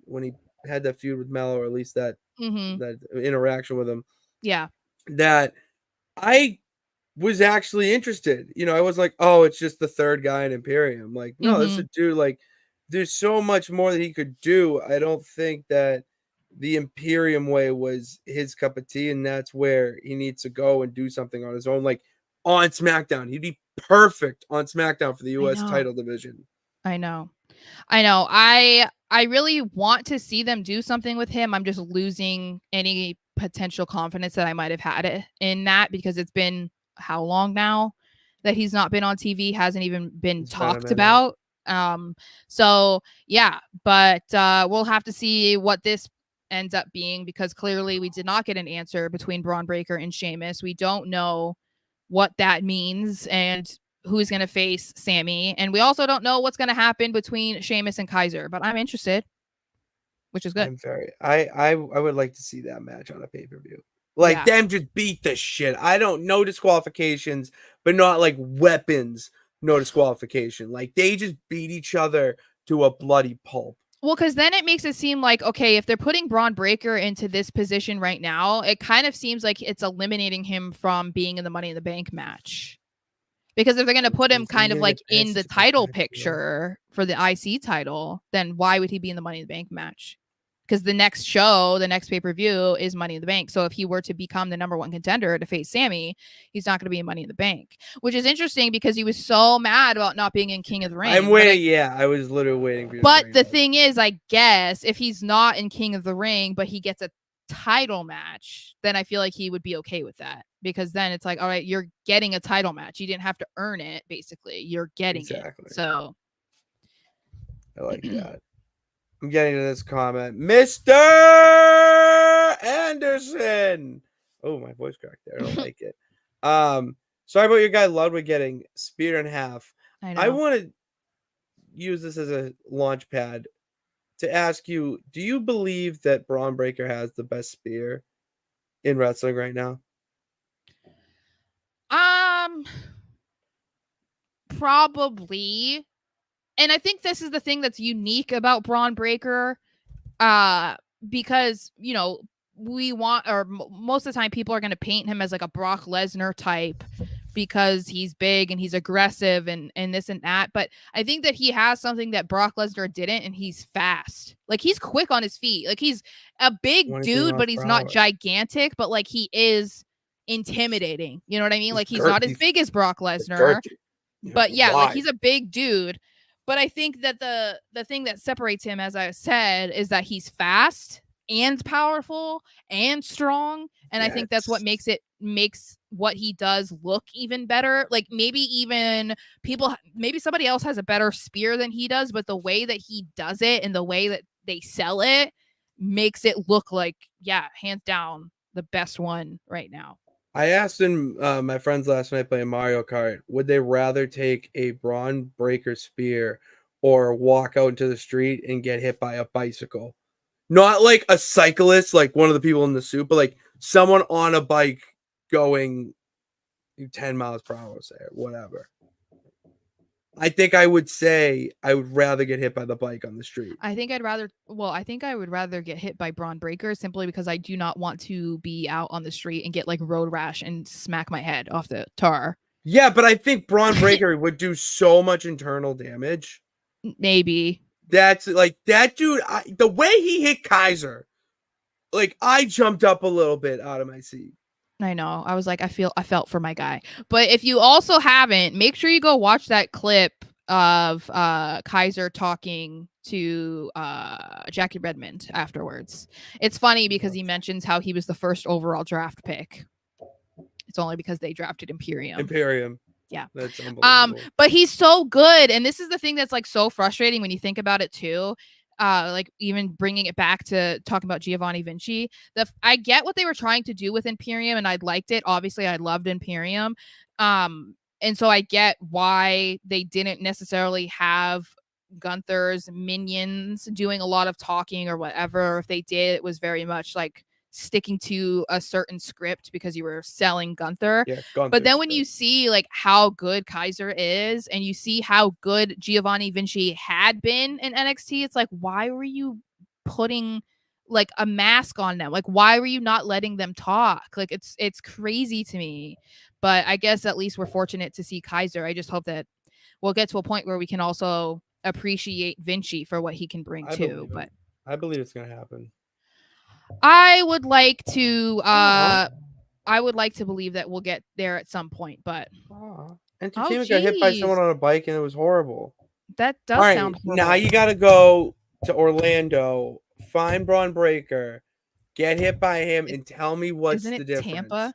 when he had that feud with Mello, or at least that that interaction with him. Yeah. That I was actually interested. You know, I was like, oh, it's just the third guy in Imperium. Like, no, this is a dude. Like, there's so much more that he could do. I don't think that the Imperium way was his cup of tea, and that's where he needs to go and do something on his own. Like, on SmackDown. He'd be perfect on SmackDown for the I US know. title division. I know. I really want to see them do something with him. I'm just losing any potential confidence that I might have had in that, because it's been how long now that he's not been on TV, hasn't even been It's been a talked minute. about. So yeah, but we'll have to see what this ends up being, because clearly we did not get an answer between Braun Breaker and Sheamus. We don't know what that means and who's going to face Sammy. And we also don't know what's going to happen between Sheamus and Kaiser, but I'm interested, which is good. I would like to see that match on a pay-per-view. Like, them just beat the shit. I don't know disqualifications, but not like weapons, no disqualification. Like, they just beat each other to a bloody pulp. Well, because then it makes it seem like, okay, if they're putting Braun Breaker into this position right now, it kind of seems like it's eliminating him from being in the Money in the Bank match. Because if they're going to put him kind of like in the title picture for the IC title, then why would he be in the Money in the Bank match? Because the next show, the next pay-per-view is Money in the Bank. So if he were to become the number one contender to face Sammy, he's not going to be in Money in the Bank, which is interesting because he was so mad about not being in King of the Ring. I'm waiting. I was literally waiting for you. But the thing is, I guess if he's not in King of the Ring, but he gets a title match, then I feel like he would be okay with that, because then it's like, all right, you're getting a title match. You didn't have to earn it, basically. You're getting it. So I like that. I'm getting to this comment. Mr. Anderson. Oh, my voice cracked there. I don't like it. Sorry about your guy Ludwig getting speared in half. I want to use this as a launch pad to ask you, do you believe that Braun Breaker has the best spear in wrestling right now? Probably. And I think this is the thing that's unique about Braun Breaker, because, you know, we want, or most of the time people are going to paint him as like a Brock Lesnar type because he's big and he's aggressive and this and that. But I think that he has something that Brock Lesnar didn't, and he's fast. Like, he's quick on his feet. Like, he's a big dude, but he's not gigantic, but like he is intimidating. You know what I mean? Like, he's not as big as Brock Lesnar, but yeah, like he's a big dude. But I think that the thing that separates him, as I said, is that he's fast and powerful and strong. And I think that's what makes what he does look even better. Like, maybe somebody else has a better spear than he does, but the way that he does it and the way that they sell it makes it look like, yeah, hands down, the best one right now. I asked my friends last night playing Mario Kart, would they rather take a Braun Breaker spear or walk out into the street and get hit by a bicycle? Not like a cyclist, like one of the people in the suit, but like someone on a bike going 10 miles per hour, say, or whatever. I think I would say I would rather get hit by the bike on the street. I think I would rather get hit by Braun Breaker, simply because I do not want to be out on the street and get like road rash and smack my head off the tar. Yeah, but I think Braun Breaker would do so much internal damage. Maybe. That's like that dude. The way he hit Kaiser, like, I jumped up a little bit out of my seat. I know. I was like, I felt for my guy. But if you also haven't, make sure you go watch that clip of Kaiser talking to Jackie Redmond afterwards. It's funny because he mentions how he was the first overall draft pick. It's only because they drafted Imperium. Yeah. That's unbelievable. But he's so good. And this is the thing that's like so frustrating when you think about it too. Like, even bringing it back to talking about Giovanni Vinci, I get what they were trying to do with Imperium, and I liked it. Obviously, I loved Imperium. And so I get why they didn't necessarily have Gunther's minions doing a lot of talking or whatever. If they did, it was very much like sticking to a certain script because you were selling Gunther. Yeah, but then when you see like how good Kaiser is, and you see how good Giovanni Vinci had been in NXT, it's like, why were you putting like a mask on them? Like, why were you not letting them talk? Like, it's crazy to me. But I guess at least we're fortunate to see Kaiser. I just hope that we'll get to a point where we can also appreciate Vinci for what he can bring too. But I believe it's gonna happen. I would like to I would like to believe that we'll get there at some point, but Aw. oh, Entertainment got hit by geez, someone on a bike and it was horrible. that All does right, sound now horrible. you got to go to Orlando, find Braun Breaker, get hit by him, It, and tell me what's isn't the it difference. Tampa?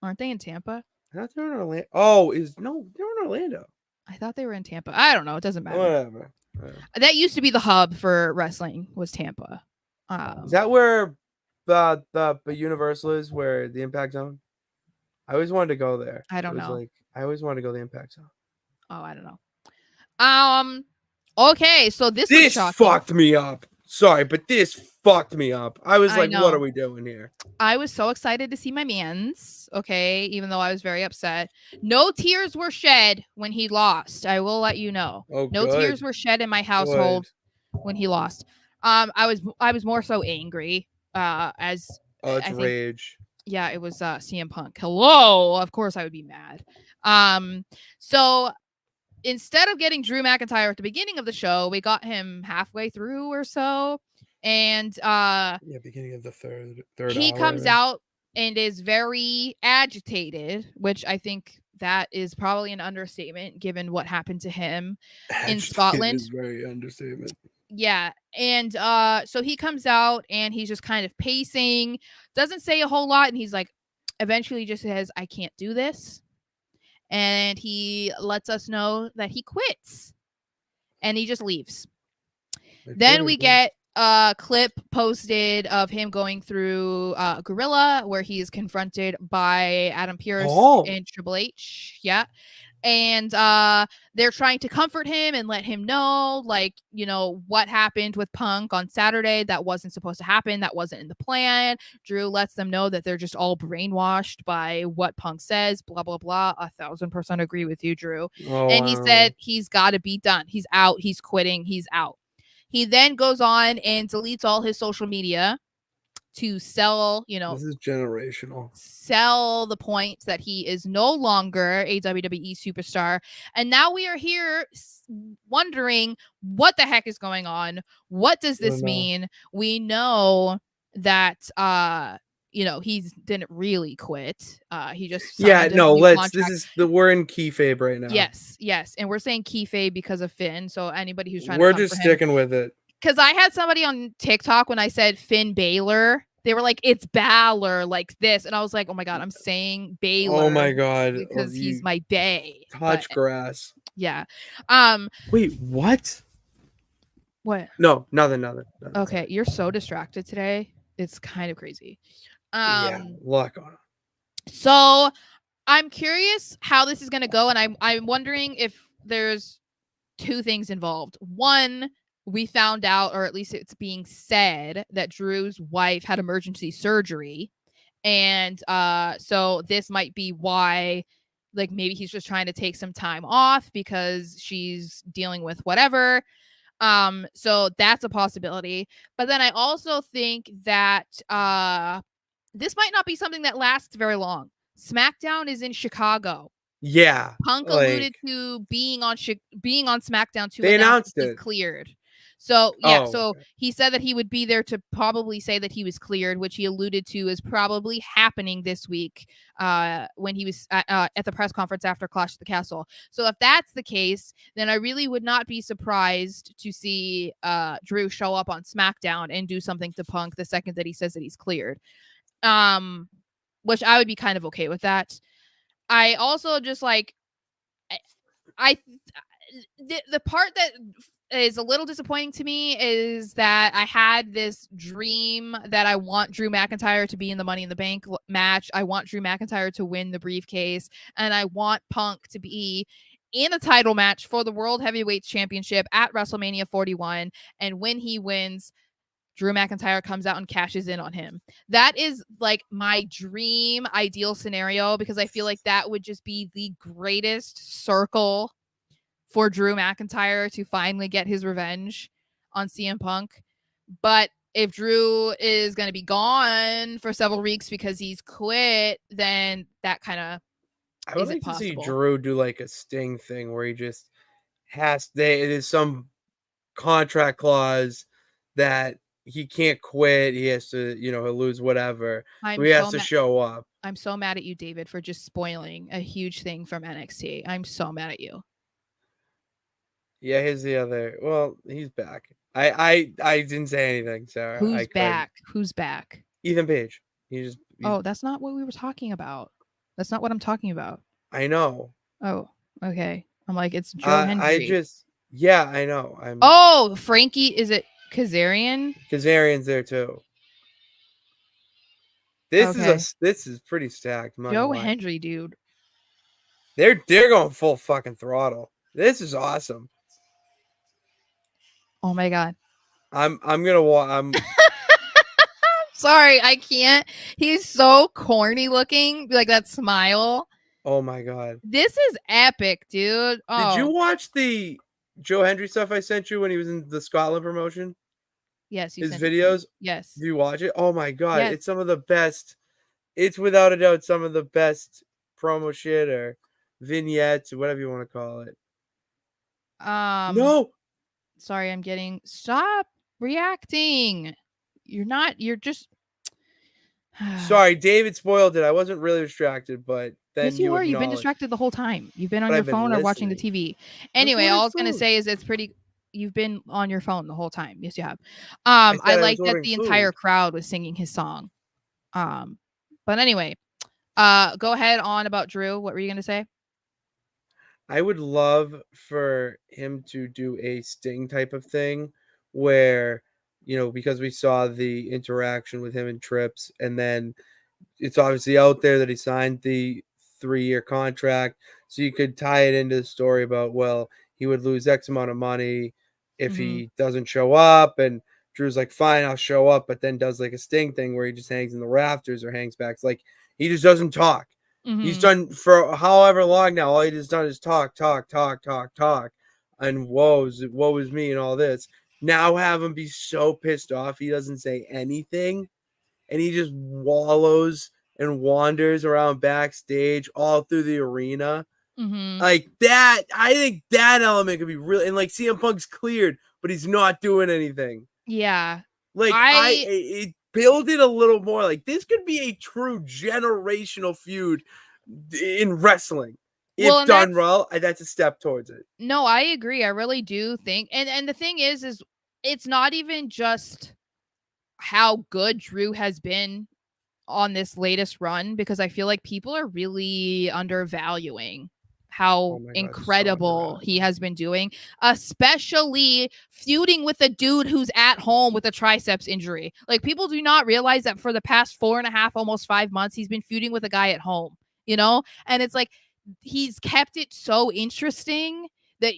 Aren't they in Tampa? I thought they were in Orlando. Oh, no, they're in Orlando. I thought they were in Tampa. I don't know. It doesn't matter. Whatever. That used to be the hub for wrestling. Was Tampa? Is that where the Universal is, where the Impact Zone? I always wanted to go there. I It don't was know. like I always wanted to go to the Impact Zone. Oh, I don't know. Okay, so this was This shocking. fucked me up. Sorry, but this fucked me up. I was I like, what know. are we doing here? I was so excited to see my mans, okay, even though I was very upset. No tears were shed when he lost. I will let you know. Oh, No tears good. were shed in my Good. household when he lost. I was more so angry as Oh, it's I think rage. yeah, it was CM Punk. Hello, of course I would be mad. So instead of getting Drew McIntyre at the beginning of the show, we got him halfway through or so. And Yeah, beginning of the third he hour. comes out and is very agitated, which I think that is probably an understatement given what happened to him in Scotland. Is very understatement. Yeah. And so he comes out and he's just kind of pacing, doesn't say a whole lot, and he's like eventually just says, I can't do this. And he lets us know that he quits. And he just leaves. Then we get a clip posted of him going through Gorilla, where he's confronted by Adam Pearce and Triple H. Yeah. And they're trying to comfort him and let him know, like, you know, what happened with Punk on Saturday. That wasn't supposed to happen. That wasn't in the plan. Drew lets them know that they're just all brainwashed by what Punk says, blah, blah, blah. 1,000% agree with you, Drew. And he said he's got to be done. He's out. He's quitting. He's out. He then goes on and deletes all his social media to sell, you know, this is generational. Sell the point that he is no longer a WWE superstar. And now we are here wondering what the heck is going on? What does this mean? We know that you know, he didn't really quit. He just signed a new contract. We're in kayfabe right now. Yes. And we're saying kayfabe because of Finn. So anybody who's trying we're to come just sticking with it. Because I had somebody on TikTok when I said Finn Balor, they were like, it's Balor, like this. And I was like, oh my God, I'm saying Balor. Oh my God. Because he's my bae. Touch grass. Yeah. Wait, what? What? No, nothing. Okay, you're so distracted today. It's kind of crazy. Yeah, luck on. So I'm curious how this is gonna go, and I'm wondering if there's two things involved. One, we found out, or at least it's being said, that Drew's wife had emergency surgery. And so this might be why, like, maybe he's just trying to take some time off because she's dealing with whatever. So that's a possibility. But then I also think that this might not be something that lasts very long. SmackDown is in Chicago. Yeah. Punk alluded to being on SmackDown to they announce announced he's it. cleared. So yeah, he said that he would be there to probably say that he was cleared, which he alluded to is probably happening this week when he was at the press conference after Clash of the Castle. So if that's the case, then I really would not be surprised to see Drew show up on SmackDown and do something to Punk the second that he says that he's cleared. Which I would be kind of okay with that. I also just like the part that is a little disappointing to me is that I had this dream that I want Drew McIntyre to be in the Money in the Bank match. I want Drew McIntyre to win the briefcase, and I want Punk to be in a title match for the World Heavyweight Championship at WrestleMania 41. And when he wins, Drew McIntyre comes out and cashes in on him. That is like my dream ideal scenario, because I feel like that would just be the greatest circle for Drew McIntyre to finally get his revenge on CM Punk. But if Drew is going to be gone for several weeks because he's quit, then that kind of I would like to see Drew do like a Sting thing where he just it is some contract clause that he can't quit. He has to, he'll lose whatever. So he has to show up. I'm so mad at you, David, for just spoiling a huge thing from NXT. I'm so mad at you. Yeah, here's the other. Well, he's back. I didn't say anything, Sarah. I Who's couldn't. back? Who's back? Ethan Page. He's. Oh, that's not what we were talking about. That's not what I'm talking about. I know. Oh, okay. I'm like, it's Joe Hendry. Yeah, I know. Oh, Frankie, is it Kazarian? Kazarian's there too. Okay. This is pretty stacked. I'm not gonna Joe lie. Hendry, dude. They're going full fucking throttle. This is awesome. Oh my god. I'm gonna I'm Sorry, I can't. He's so corny looking. Like that smile. Oh my god. This is epic, dude. Did you Oh. watch the Joe Hendry stuff I sent you when he was in the Scotland promotion? Yes, you His sent it to me. videos? Yes. Did you watch it? Oh my god, Yes. it's some of the best. It's without a doubt some of the best promo shit or vignettes or whatever you want to call it. No. Sorry, I'm getting stop reacting. You're just Sorry, David spoiled it. I wasn't really distracted, but then Yes, you you were. You've been acknowledged. distracted the whole time. You've been on But your I've been phone or watching the listening. TV. I was Anyway, ordering all I was gonna food. say is it's pretty you've been on your phone the whole time. Yes, you have. I I said I was like that ordering the entire food. crowd was singing his song. But anyway, go ahead on about Drew. What were you gonna say? I would love for him to do a Sting type of thing where, because we saw the interaction with him and Trips, and then it's obviously out there that he signed the 3-year contract. So you could tie it into the story about, well, he would lose X amount of money if Mm-hmm. he doesn't show up. And Drew's like, fine, I'll show up, but then does like a Sting thing where he just hangs in the rafters or hangs back. It's like he just doesn't talk. He's Mm-hmm. done for however long now. All he just done is talk, talk, talk, talk, talk, and woe is me and all this. Now have him be so pissed off he doesn't say anything, and he just wallows and wanders around backstage all through the arena. Mm-hmm. Like that, I think that element could be real. And like CM Punk's cleared, but he's not doing anything. Yeah. Like it build it a little more. Like this could be a true generational feud in wrestling. If done well, that's a step towards it. No, I agree. I really do think and the thing is it's not even just how good Drew has been on this latest run because I feel like people are really undervaluing Oh how my god, incredible he has been doing, especially feuding with a dude who's at home with a triceps injury. Like people do not realize that for the past 4.5, almost 5 months, he's been feuding with a guy at home, and it's like he's kept it so interesting that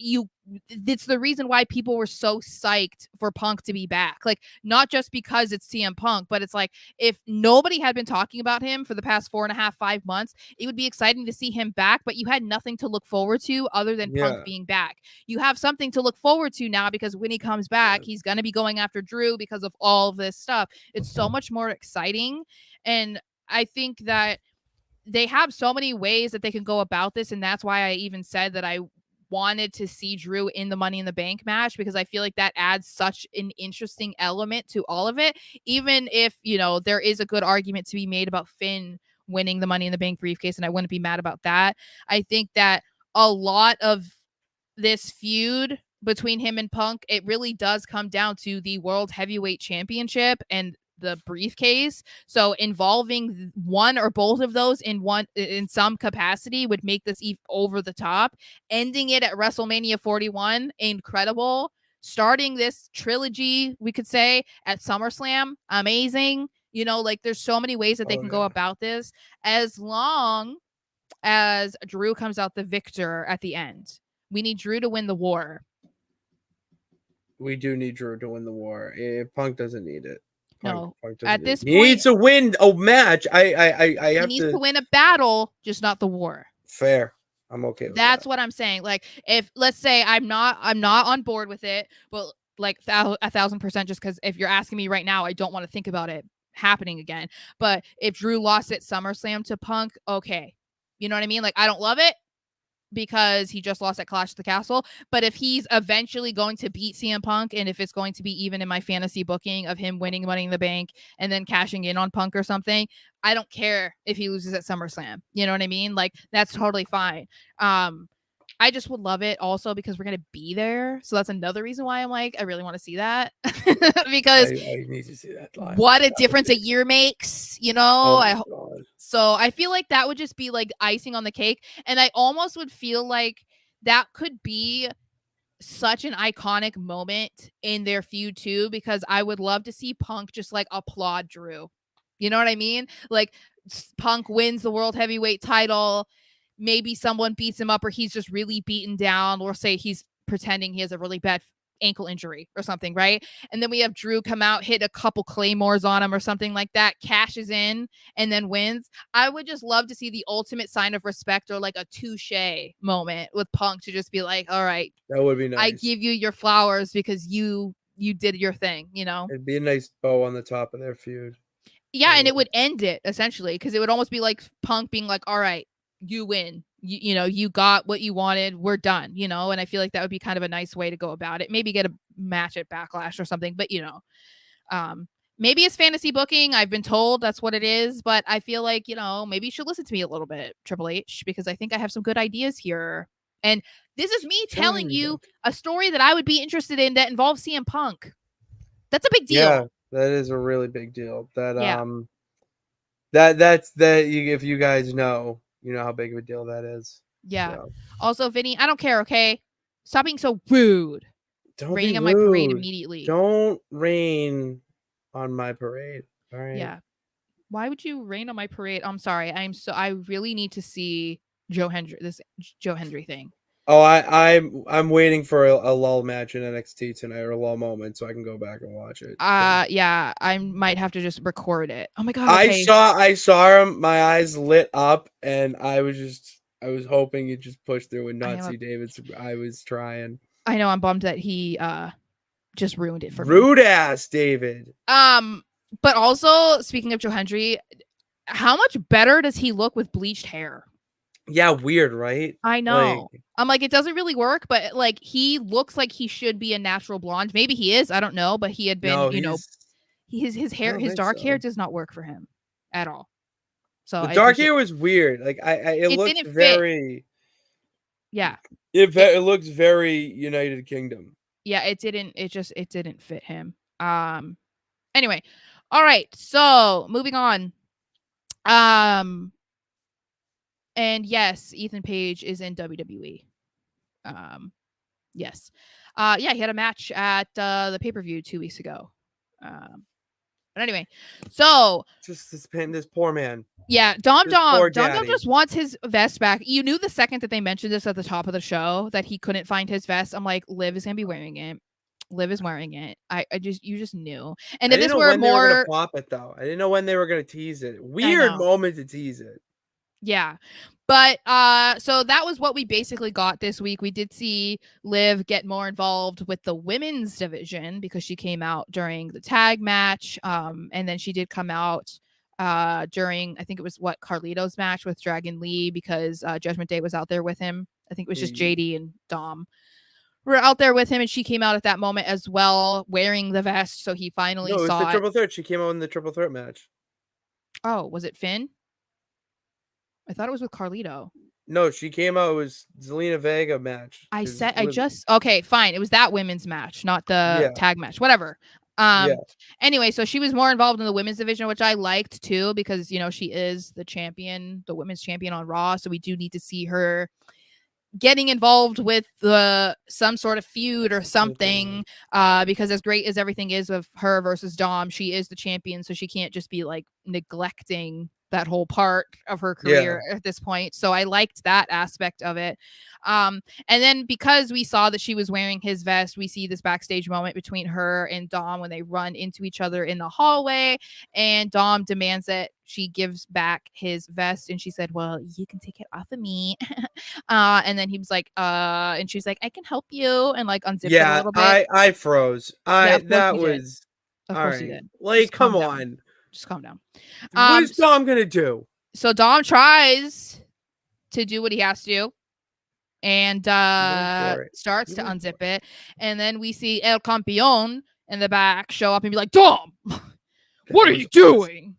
it's the reason why people were so psyched for Punk to be back. Like, not just because it's CM Punk, but it's like if nobody had been talking about him for the past 4.5, 5 months, it would be exciting to see him back, but you had nothing to look forward to other than Punk being back. You have something to look forward to now because when he comes back, he's going to be going after Drew because of all of this stuff. It's so much more exciting. And I think that they have so many ways that they can go about this. And that's why I even said that I wanted to see Drew in the Money in the Bank match because I feel like that adds such an interesting element to all of it. Even if, there is a good argument to be made about Finn winning the Money in the Bank briefcase, and I wouldn't be mad about that. I think that a lot of this feud between him and Punk, it really does come down to the World Heavyweight Championship and the briefcase. So involving one or both of those in some capacity would make this over the top. Ending it at WrestleMania 41, incredible. Starting this trilogy, we could say, at SummerSlam, amazing. There's so many ways that they can go about this as long as Drew comes out the victor at the end. We need Drew to win the war. We do need Drew to win the war. Punk doesn't need it. Punk at this point, he needs to win a match. He needs to win a battle, just not the war. Fair. I'm okay with that. That's what I'm saying. Like, if let's say I'm not on board with it, but like 1,000%, just because if you're asking me right now, I don't want to think about it happening again. But if Drew lost at SummerSlam to Punk, okay, you know what I mean? Like, I don't love it, because he just lost at Clash of the Castle. But if he's eventually going to beat CM Punk, and if it's going to be even in my fantasy booking of him winning Money in the Bank and then cashing in on Punk or something, I don't care if he loses at SummerSlam. You know what I mean? Like, that's totally fine. I just would love it also because we're going to be there. So that's another reason why I'm like, I really want to see that. Because I need to see that live. what a difference a year makes, you know? Oh my God. So I feel like that would just be like icing on the cake. And I almost would feel like that could be such an iconic moment in their feud too, because I would love to see Punk just like applaud Drew. You know what I mean? Like, Punk wins the world heavyweight title. Maybe someone beats him up, or he's just really beaten down, or say he's pretending he has a really bad ankle injury or something, right? And then we have Drew come out, hit a couple claymores on him or something like that, cashes in, and then wins. I would just love to see the ultimate sign of respect, or like a touche moment with Punk, to just be like, all right, That would be I nice. give you your flowers because you did your thing, you know? It'd be a nice bow on the top of their feud. Yeah, and it would end it essentially, because it would almost be like Punk being like, all right, you win. You know, you got what you wanted. We're done, you know? And I feel like that would be kind of a nice way to go about it. Maybe get a match at Backlash or something, but you know, maybe it's fantasy booking. I've been told that's what it is, but I feel like, you know, maybe you should listen to me a little bit, Triple H, because I think I have some good ideas here. And this is me telling you a story that I would be interested in that involves CM Punk. That's a big deal. Yeah, that is a really big deal. That Yeah. that's that. If you guys know, you know how big of a deal that is. Yeah. So. Also, Vinny, I don't care. Okay, stop being so rude. Don't Raining be on my parade rude. immediately. Don't rain on my parade. All right. Yeah. Why would you rain on my parade? I'm sorry. I really need to see Joe Hendry thing. Oh, I'm waiting for a lull match in NXT tonight, or a lull moment, so I can go back and watch it. Yeah, I might have to just record it. Oh my God. Okay. I saw him. My eyes lit up, and I was hoping you'd just push through and not see David's. I was trying. I know. I'm bummed that he just ruined it for me. Rude ass David. But also, speaking of Joe Hendry, how much better does he look with bleached hair? Yeah, weird, right? I know. Like, I'm like, it doesn't really work, but like, he looks like he should be a natural blonde. Maybe he is. I don't know, but he had been, you know, his hair, his dark hair does not work for him at all. So the dark hair was weird. Like it looked very. Yeah. It looks very United Kingdom. Yeah, it didn't. It didn't fit him. Anyway, all right. So moving on. And yes, Ethan Page is in WWE. Yes. Yeah, he had a match at the pay-per-view 2 weeks ago. But anyway, so just this poor man. Yeah, Dom just wants his vest back. You knew the second that they mentioned this at the top of the show that he couldn't find his vest. I'm like, Liv is gonna be wearing it. Liv is wearing it. You just knew. And if this were when they were gonna pop it though. I didn't know when they were gonna tease it. Weird moment to tease it. Yeah. But so that was what we basically got this week. We did see Liv get more involved with the women's division because she came out during the tag match. And then she did come out during, I think it was Carlito's match with Dragon Lee, because Judgment Day was out there with him. I think it was just JD and Dom were out there with him, and she came out at that moment as well, wearing the vest. So he finally saw it. Was the triple threat. She came out in the triple threat match. Oh, was it Finn? I thought it was with Carlito. No, she came out. It was Zelina Vega match. Okay, fine. It was that women's match, not the tag match. Whatever. Anyway, so she was more involved in the women's division, which I liked too, because, you know, she is the champion, the women's champion on Raw. So we do need to see her getting involved with some sort of feud or something, because as great as everything is of her versus Dom, she is the champion, so she can't just be like neglecting that whole part of her career at this point. So I liked that aspect of it. And then because we saw that she was wearing his vest, we see this backstage moment between her and Dom when they run into each other in the hallway, and Dom demands that she gives back his vest, and she said, well, you can take it off of me. And then he was like, and she's like, I can help you, and like unzipped it a little bit. I froze. That was of course he did. Like, come on. Just calm down. What is Dom gonna do? So Dom tries to do what he has to. and Go for it. starts to Go for unzip it. And then we see El Campeon in the back show up and be like, Dom, it. what That are was you awesome. doing?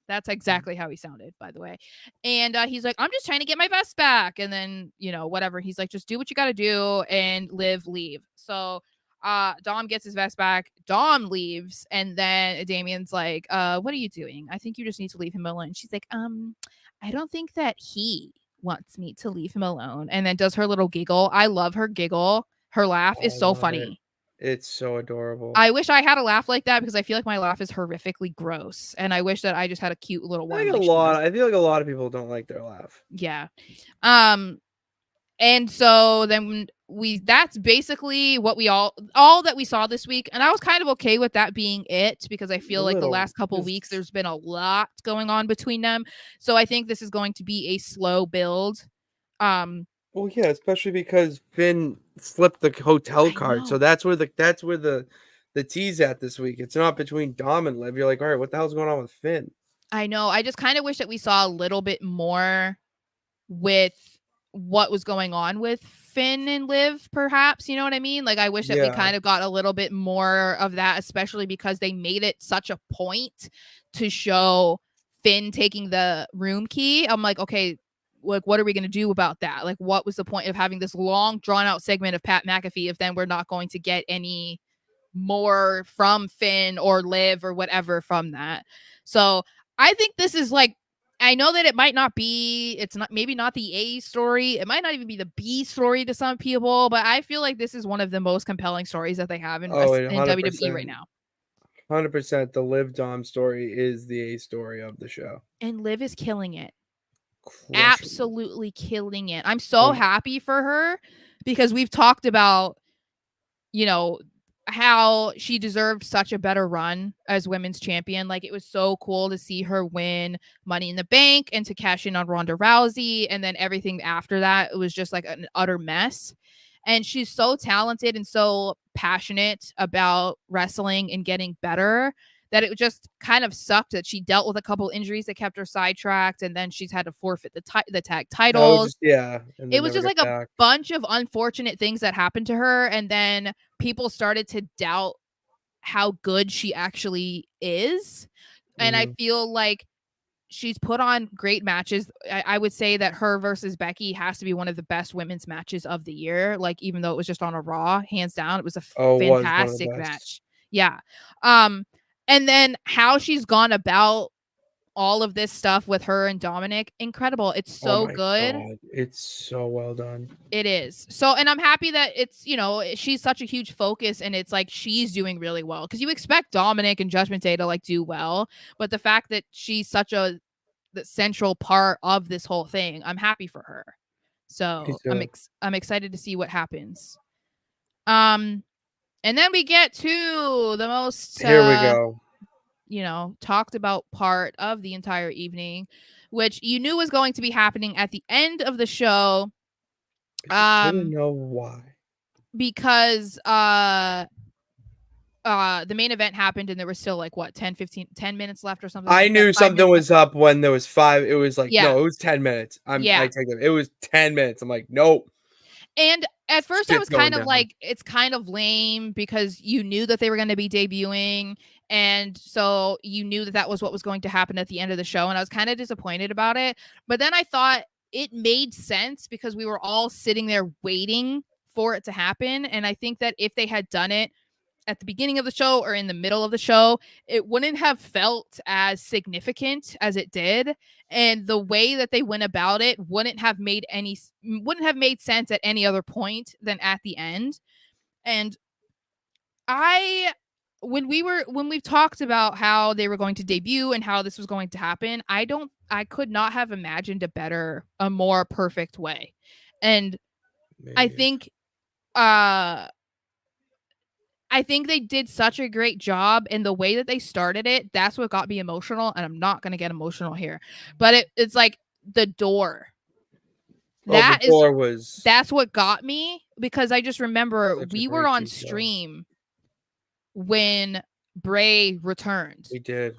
That's exactly how he sounded, by the way. And he's like, I'm just trying to get my vest back. And then, whatever. He's like, just do what you got to do and leave. So Dom gets his vest back. Dom leaves. And then Damien's like, what are you doing? I think you just need to leave him alone. She's like, I don't think that he wants me to leave him alone. And then does her little giggle. I love her giggle. Her laugh Oh, is I so love it. funny. It's so adorable. I wish I had a laugh like that because I feel like my laugh is horrifically gross. And I wish that I just had a cute little one like she does. I feel like a lot of people don't like their laugh. Yeah. And so then that's basically what all that we saw this week. And I was kind of okay with that being it because I feel A like the little, last couple weeks just there's been a lot going on between them. So I think this is going to be a slow build. well, yeah, especially because Finn flipped the hotel I card, so know. that's where the tease at this week. It's not between Dom and Liv. You're like, all right, what the hell's going on with Finn? I know. I just kind of wish that we saw a little bit more with what was going on with Finn and Liv, perhaps. You know what I mean? Like, I wish that we Yeah. kind of got a little bit more of that, especially because they made it such a point to show Finn taking the room key. I'm like, okay, like, what are we going to do about that? Like, what was the point of having this long, drawn out segment of Pat McAfee if then we're not going to get any more from Finn or Liv or whatever from that? So I think this is like, I know that it might not be, it's not, maybe not the A story. It might not even be the B story to some people, but I feel like this is one of the most compelling stories that they have in Oh, in WWE right 100%. now. 100%. The Liv Dom story is the A story of the show. And Liv is killing it. Crushing it. Absolutely killing it. I'm so Oh my, happy for her because we've talked about, you know, how she deserved such a better run as women's champion. Like, it was so cool to see her win Money in the Bank and to cash in on Ronda Rousey. And then everything after that, it was just like an utter mess. And she's so talented and so passionate about wrestling and getting better that it just kind of sucked that she dealt with a couple injuries that kept her sidetracked. And then she's had to forfeit the tag that was titles. just, yeah, and It then was never just get like a back. bunch of unfortunate things that happened to her. And then people started to doubt how good she actually is. And I Mhm. feel like she's put on great matches. I would say that her versus Becky has to be one of the best women's matches of the year. Like, even though it was just on a Raw, hands down, it was a Oh, it was one of the fantastic best. match. Yeah. And then how she's gone about all of this stuff with her and Dominic, incredible. It's Oh so my good. god, it's so well done. It is. So, and I'm happy that it's, she's such a huge focus and it's like she's doing really well because you expect Dominic and Judgment Day to like do well. But the fact that she's such a the central part of this whole thing, I'm happy for her. Me So too. I'm excited to see what happens. And then we get to the most, Here we go. talked about part of the entire evening, which you knew was going to be happening at the end of the show. I just didn't know why. Because the main event happened and there was still like what 10 minutes left or something I like that, knew 5 something minutes left. was up when there was 5. It was like, Yeah. no, it was 10 minutes. I Yeah. take them. It was 10 minutes. I'm like, nope. And at first I Shit's was kind going of down. like, it's kind of lame because you knew that they were going to be debuting. And so you knew that that was what was going to happen at the end of the show. And I was kind of disappointed about it. But then I thought it made sense because we were all sitting there waiting for it to happen. And I think that if they had done it at the beginning of the show or in the middle of the show, it wouldn't have felt as significant as it did. And the way that they went about it wouldn't have made sense at any other point than at the end. And when we've talked about how they were going to debut and how this was going to happen, I could not have imagined a more perfect way. And I Maybe. think I think they did such a great job in the way that they started it. That's what got me emotional. And I'm not going to get emotional here, but it's like the door. Oh, the That is, door was that's what got me because I just remember such a we were great on detail. stream when Bray returned We did.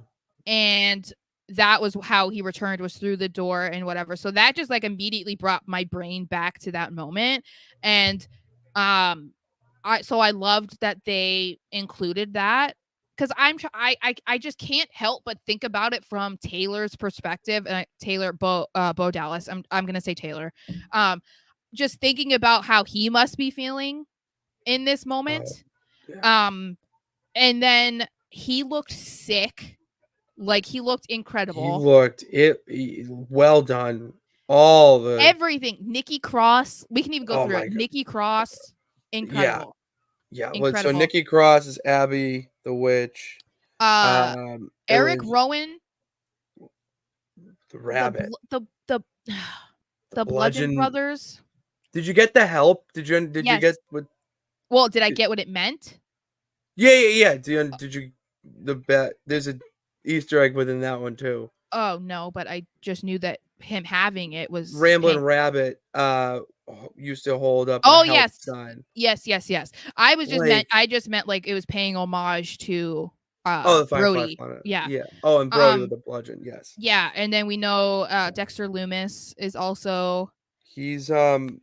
and that was how he returned, was through the door and whatever. So that just like immediately brought my brain back to that moment. And I loved that they included that, because I just can't help but think about it from Taylor's perspective. And Taylor Bo Dallas, I'm gonna say Taylor, just thinking about how he must be feeling in this moment. Yeah. And then he looked sick, like he looked He incredible. looked well done. All the Everything. Nikki Cross, we can even go oh through my it. god. Nikki Cross, Yeah. incredible, Yeah. Well, so incredible. Nikki Cross is Abby the witch. Uh, It Eric was Rowan, the the rabbit, the the the Bludgeon bludgeon. Brothers. Did you get the help? Did you Yes. get what? Well, did I get what it meant? Yeah, yeah, yeah. Did you the bet? There's a Easter egg within that one too. Oh no, but I just knew that him having it was Ramblin' paying. Rabbit used to hold up a Oh help yes, sign. yes. Like I just meant like it was paying homage to oh the Firefly Brody. Fun. Yeah. Yeah. Oh, and Brody with Um the bludgeon. Yes. yeah, and then we know Dexter Loomis is also, He's the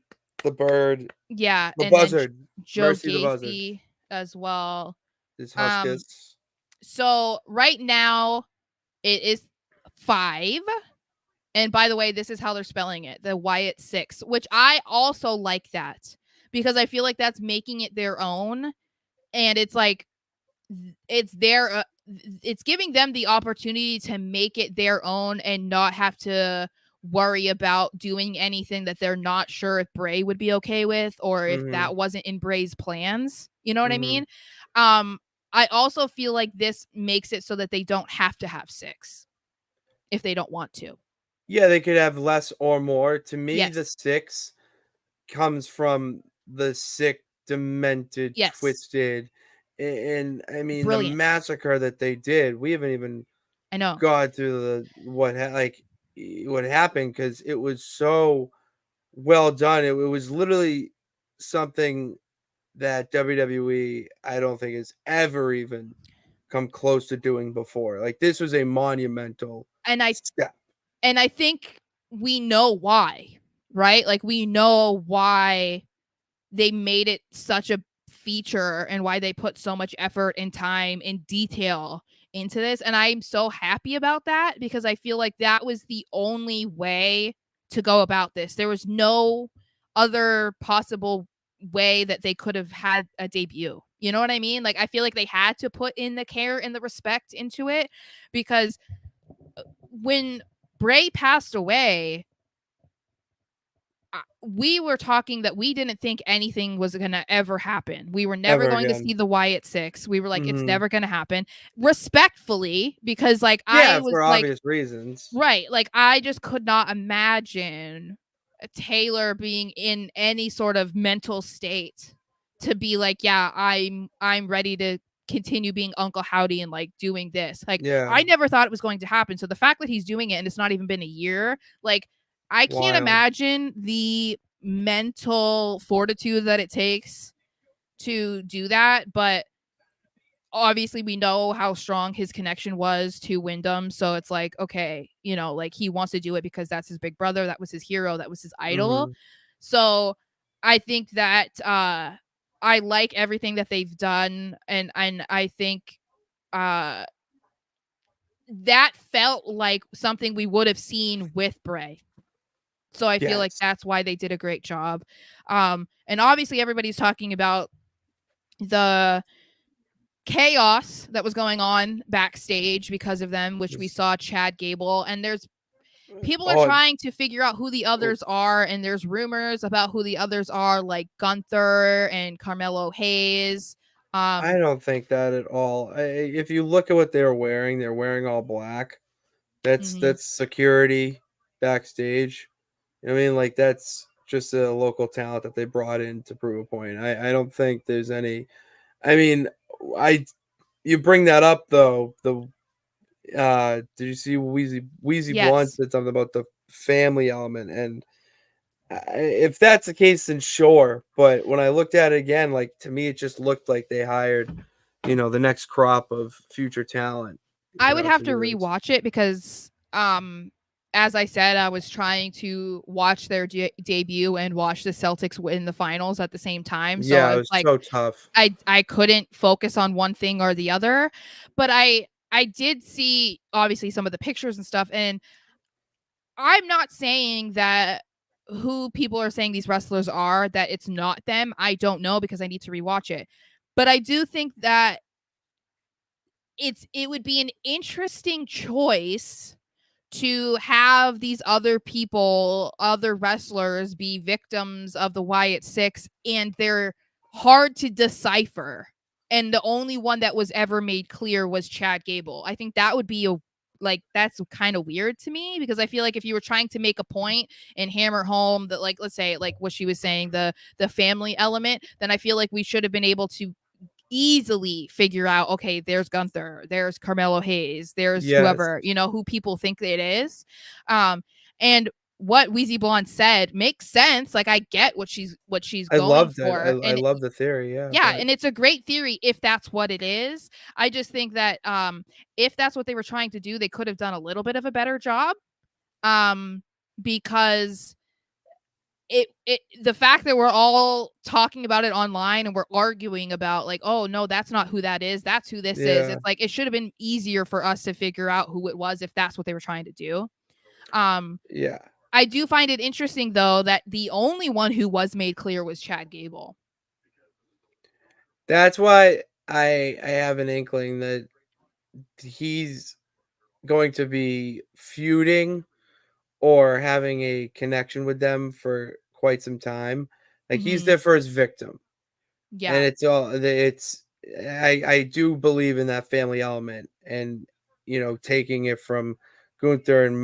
bird, yeah, the and then buzzard. Joe Mercy the buzzard. Gacy as well. Is Um Huskus. so right now it is 5. And by the way, this is how they're spelling it, the Wyatt 6, which I also like that, because I feel like that's making it their own. And it's like, it's their, it's giving them the opportunity to make it their own and not have to worry about doing anything that they're not sure if Bray would be okay with, or if Mhm. that wasn't in Bray's plans. You know what I Mhm. mean? Um, I also feel like this makes it so that they don't have to have 6 if they don't want to. Yeah, they could have less or more. To me, the Yes. 6 comes from the sick, demented, Yes. twisted, and I mean the Brilliant. massacre that they did. We haven't even I know. gone through what happened because it was so well done. It was literally something that WWE I don't think has ever even come close to doing before. Like this was a monumental And I step. and I think we know why, right? Like we know why they made it such a feature and why they put so much effort and time and detail into this. And I'm so happy about that, because I feel like that was the only way to go about this. There was no other possible way that they could have had a debut. You know what I mean? Like I feel like they had to put in the care and the respect into it, because when Bray passed away, we were talking that we didn't think anything was going to ever happen. We were never Ever going to again. see the Wyatt 6. We were like, it's Mhm. never going to happen. Respectfully, because like I Yeah, was for like, obvious reasons. right, like I just could not imagine Taylor being in any sort of mental state to be like, yeah, I'm ready to continue being Uncle Howdy and like doing this. Like Yeah, I never thought it was going to happen. So the fact that he's doing it and it's not even been a year, like I can't wild. imagine the mental fortitude that it takes to do that. But obviously we know how strong his connection was to Wyndham. So it's like, okay, like he wants to do it because that's his big brother. That was his hero. That was his idol. Mhm. So I think that I like everything that they've done. And I think uh that felt like something we would have seen with Bray. So I feel like Yes. that's why they did a great job. And obviously everybody's talking about the chaos that was going on backstage because of them, which we This saw Chad Gable. And there's people are oh, trying to figure out who the oh, others are, and there's rumors about who the others are, like Gunther and Carmelo Hayes. I Um, don't think that at all. If you look at what they're wearing all black. That's mhm. that's security backstage. I mean, like that's just a local talent that they brought in to prove a point. I don't think there's any. I mean, I you bring that up though. Did you see Wheezy Blunt Yes, said something about the family element, and if that's the case, then sure. But when I looked at it again, like to me, it just looked like they hired, the next crop of future talent, I would have to to do this. rewatch it because As I said, I was trying to watch their debut and watch the Celtics win the finals at the same time. So Yeah, I it was was like, so tough. I couldn't focus on one thing or the other, but I did see obviously some of the pictures and stuff, and I'm not saying that who people are saying these wrestlers are, that it's not them. I don't know because I need to rewatch it. But I do think that it would be an interesting choice to have these other people, other wrestlers be victims of the Wyatt Six, and they're hard to decipher. And the only one that was ever made clear was Chad Gable. I think that would be that's kind of weird to me because I feel like if you were trying to make a point and hammer home that, like, let's say like what she was saying, the family element, then I feel like we should have been able to easily figure out, okay, there's Gunther, there's Carmelo Hayes, there's Yes. whoever, who people think it is. And what Wheezy Blonde said makes sense. Like, I get what she's I going loved it. for. I And love the theory, yeah, yeah, but and it's a great theory if that's what it is. I just think that if that's what they were trying to do, they could have done a little bit of a better job. Because the fact that we're all talking about it online and we're arguing about, like, oh no, that's not who that is, that's who this is. yeah, It's like it should have been easier for us to figure out who it was if that's what they were trying to do. um yeah. I do find it interesting though that the only one who was made clear was Chad Gable. That's why I have an inkling that he's going to be feuding or having a connection with them for quite some time. Like, he's Hmm. their first victim, and Yeah. it's all it's I do believe in that family element and, taking it from Gunther and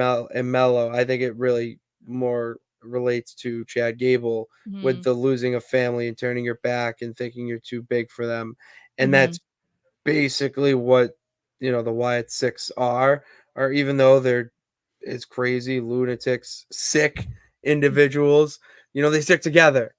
Mello. I think it really more relates to Chad Gable with Hmm. the losing a family and turning your back and thinking you're too big for them, and Hmm. that's basically what, the Wyatt Six are, or even though they're as crazy, lunatics, sick individuals, they stick together.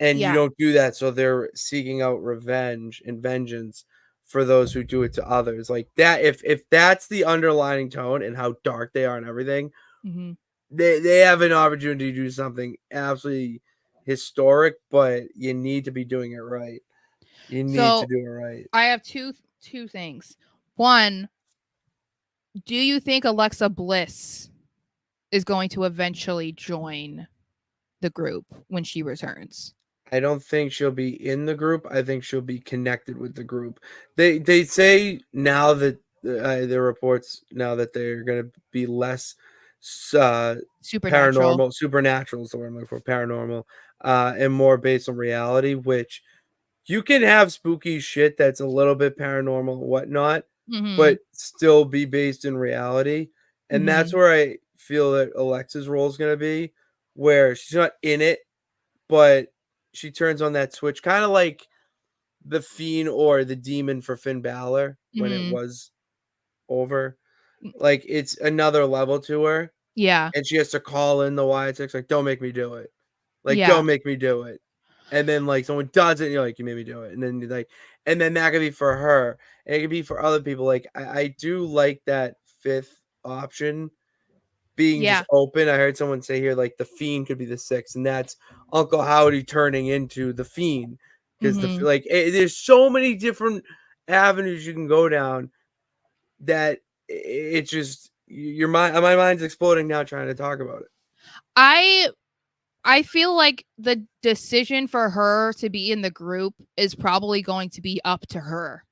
And you Yeah. don't do that, so they're seeking out revenge and vengeance for those who do it to others. Like that, if that's the underlining tone and how dark they are and everything, Hmm. they have an opportunity to do something absolutely historic, but you need to be doing it right. You need to So do it right. I have two things. One, do you think Alexa Bliss is going to eventually join the group when she returns? I don't think she'll be in the group. I think she'll be connected with the group. They say now that there are reports now that they're going to be less uh, Supernatural. paranormal, supernatural is the word I'm looking for, paranormal, and more based on reality. Which you can have spooky shit that's a little bit paranormal and whatnot, Mhm. but still be based in reality. And that's Mhm. where I feel that Alexa's role is going to be, where she's not in it, but she turns on that switch, kind of like the Fiend or the Demon for Finn Balor when it Mhm. was over. Like, it's another level to her, Yeah. and she has to call in the Wyatt Six, like, "Don't make me do it. Like, Yeah. don't make me do it." And then, like, someone does it, and you're like, "You made me do it." And then you're like, and then that could be for her, and it could be for other people. Like, I do like that fifth option being just Yeah. open. I heard someone say here, like, the Fiend could be the sixth, and that's Uncle Howdy turning into the Fiend. Because Mhm. there's so many different avenues you can go down that it's just your mind. My mind's exploding now trying to talk about it. I I feel like the decision for her to be in the group is probably going to be up to her.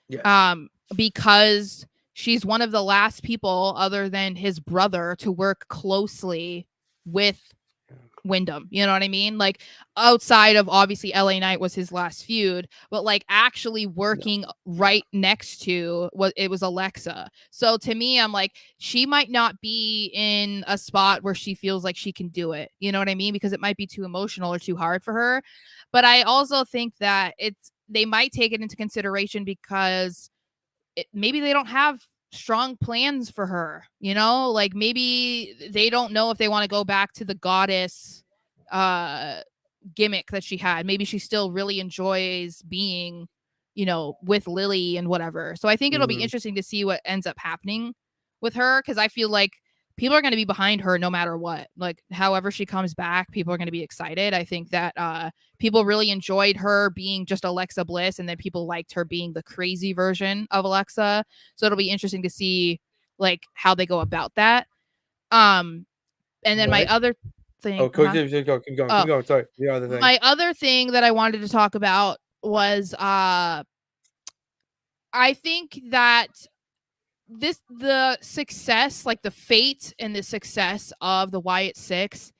Yes. Because she's one of the last people other than his brother to work closely with Wyndham. You know what I mean? Like, outside of obviously LA Knight was his last feud, but like actually No. working right next to what it was Alexa. So to me, I'm like, she might not be in a spot where she feels like she can do it. You know what I mean? Because it might be too emotional or too hard for her. But I also think that they might take it into consideration because maybe they don't have strong plans for her, like maybe they don't know if they want to go back to the goddess uh gimmick that she had. Maybe she still really enjoys being with Lily and whatever. So I think it'll be Mhm. interesting to see what ends up happening with her because I feel like people are going to be behind her no matter what. Like, however she comes back, people are going to be excited. I think that people really enjoyed her being just Alexa Bliss, and then people liked her being the crazy version of Alexa. So it'll be interesting to see like how they go about that. And then my What? other thing, Oh, keep going, keep going, keep oh, going. Sorry, the other thing. my other thing that I wanted to talk about was I think that the success, like the fate and the success of the Wyatt Six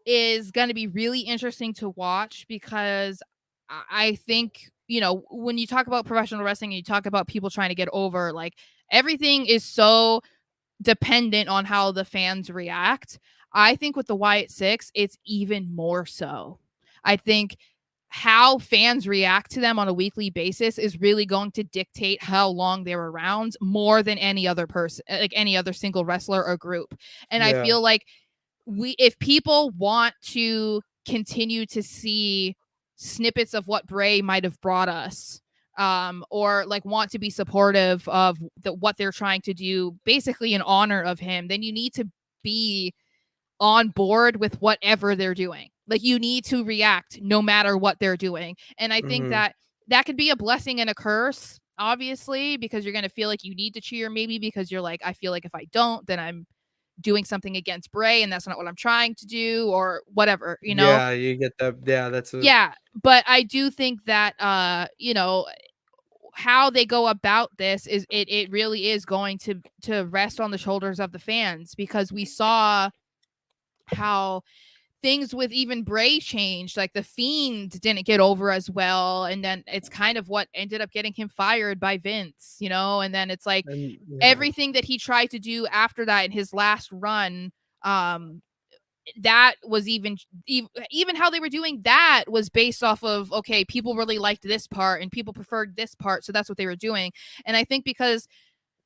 is going to be really interesting to watch because I think, you know, when you talk about professional wrestling and you talk about people trying to get over, like everything is so dependent on how the fans react. I think with the Wyatt Six, it's even more so. I think how fans react to them on a weekly basis is really going to dictate how long they're around more than any other person, like any other single wrestler or group. And I Yeah. feel like if people want to continue to see snippets of what Bray might have brought us, or like want to be supportive of what they're trying to do, basically in honor of him, then you need to be on board with whatever they're doing. Like you need to react no matter what they're doing. And I think Mhm. that that could be a blessing and a curse, obviously, because you're going to feel like you need to cheer, maybe because you're like, I feel like if I don't, then I'm doing something against Bray and that's not what I'm trying to do or whatever, you know? Yeah, you get that. Yeah, that's a. Yeah. But I do think that, you know, how they go about this is it really is going to rest on the shoulders of the fans because we saw how things with even Bray changed. Like the Fiend didn't get over as well, and then it's kind of what ended up getting him fired by Vince, you know. And then it's like And yeah. everything that he tried to do after that in his last run, that was even how they were doing that was based off of, okay, people really liked this part and people preferred this part, so that's what they were doing. And I think because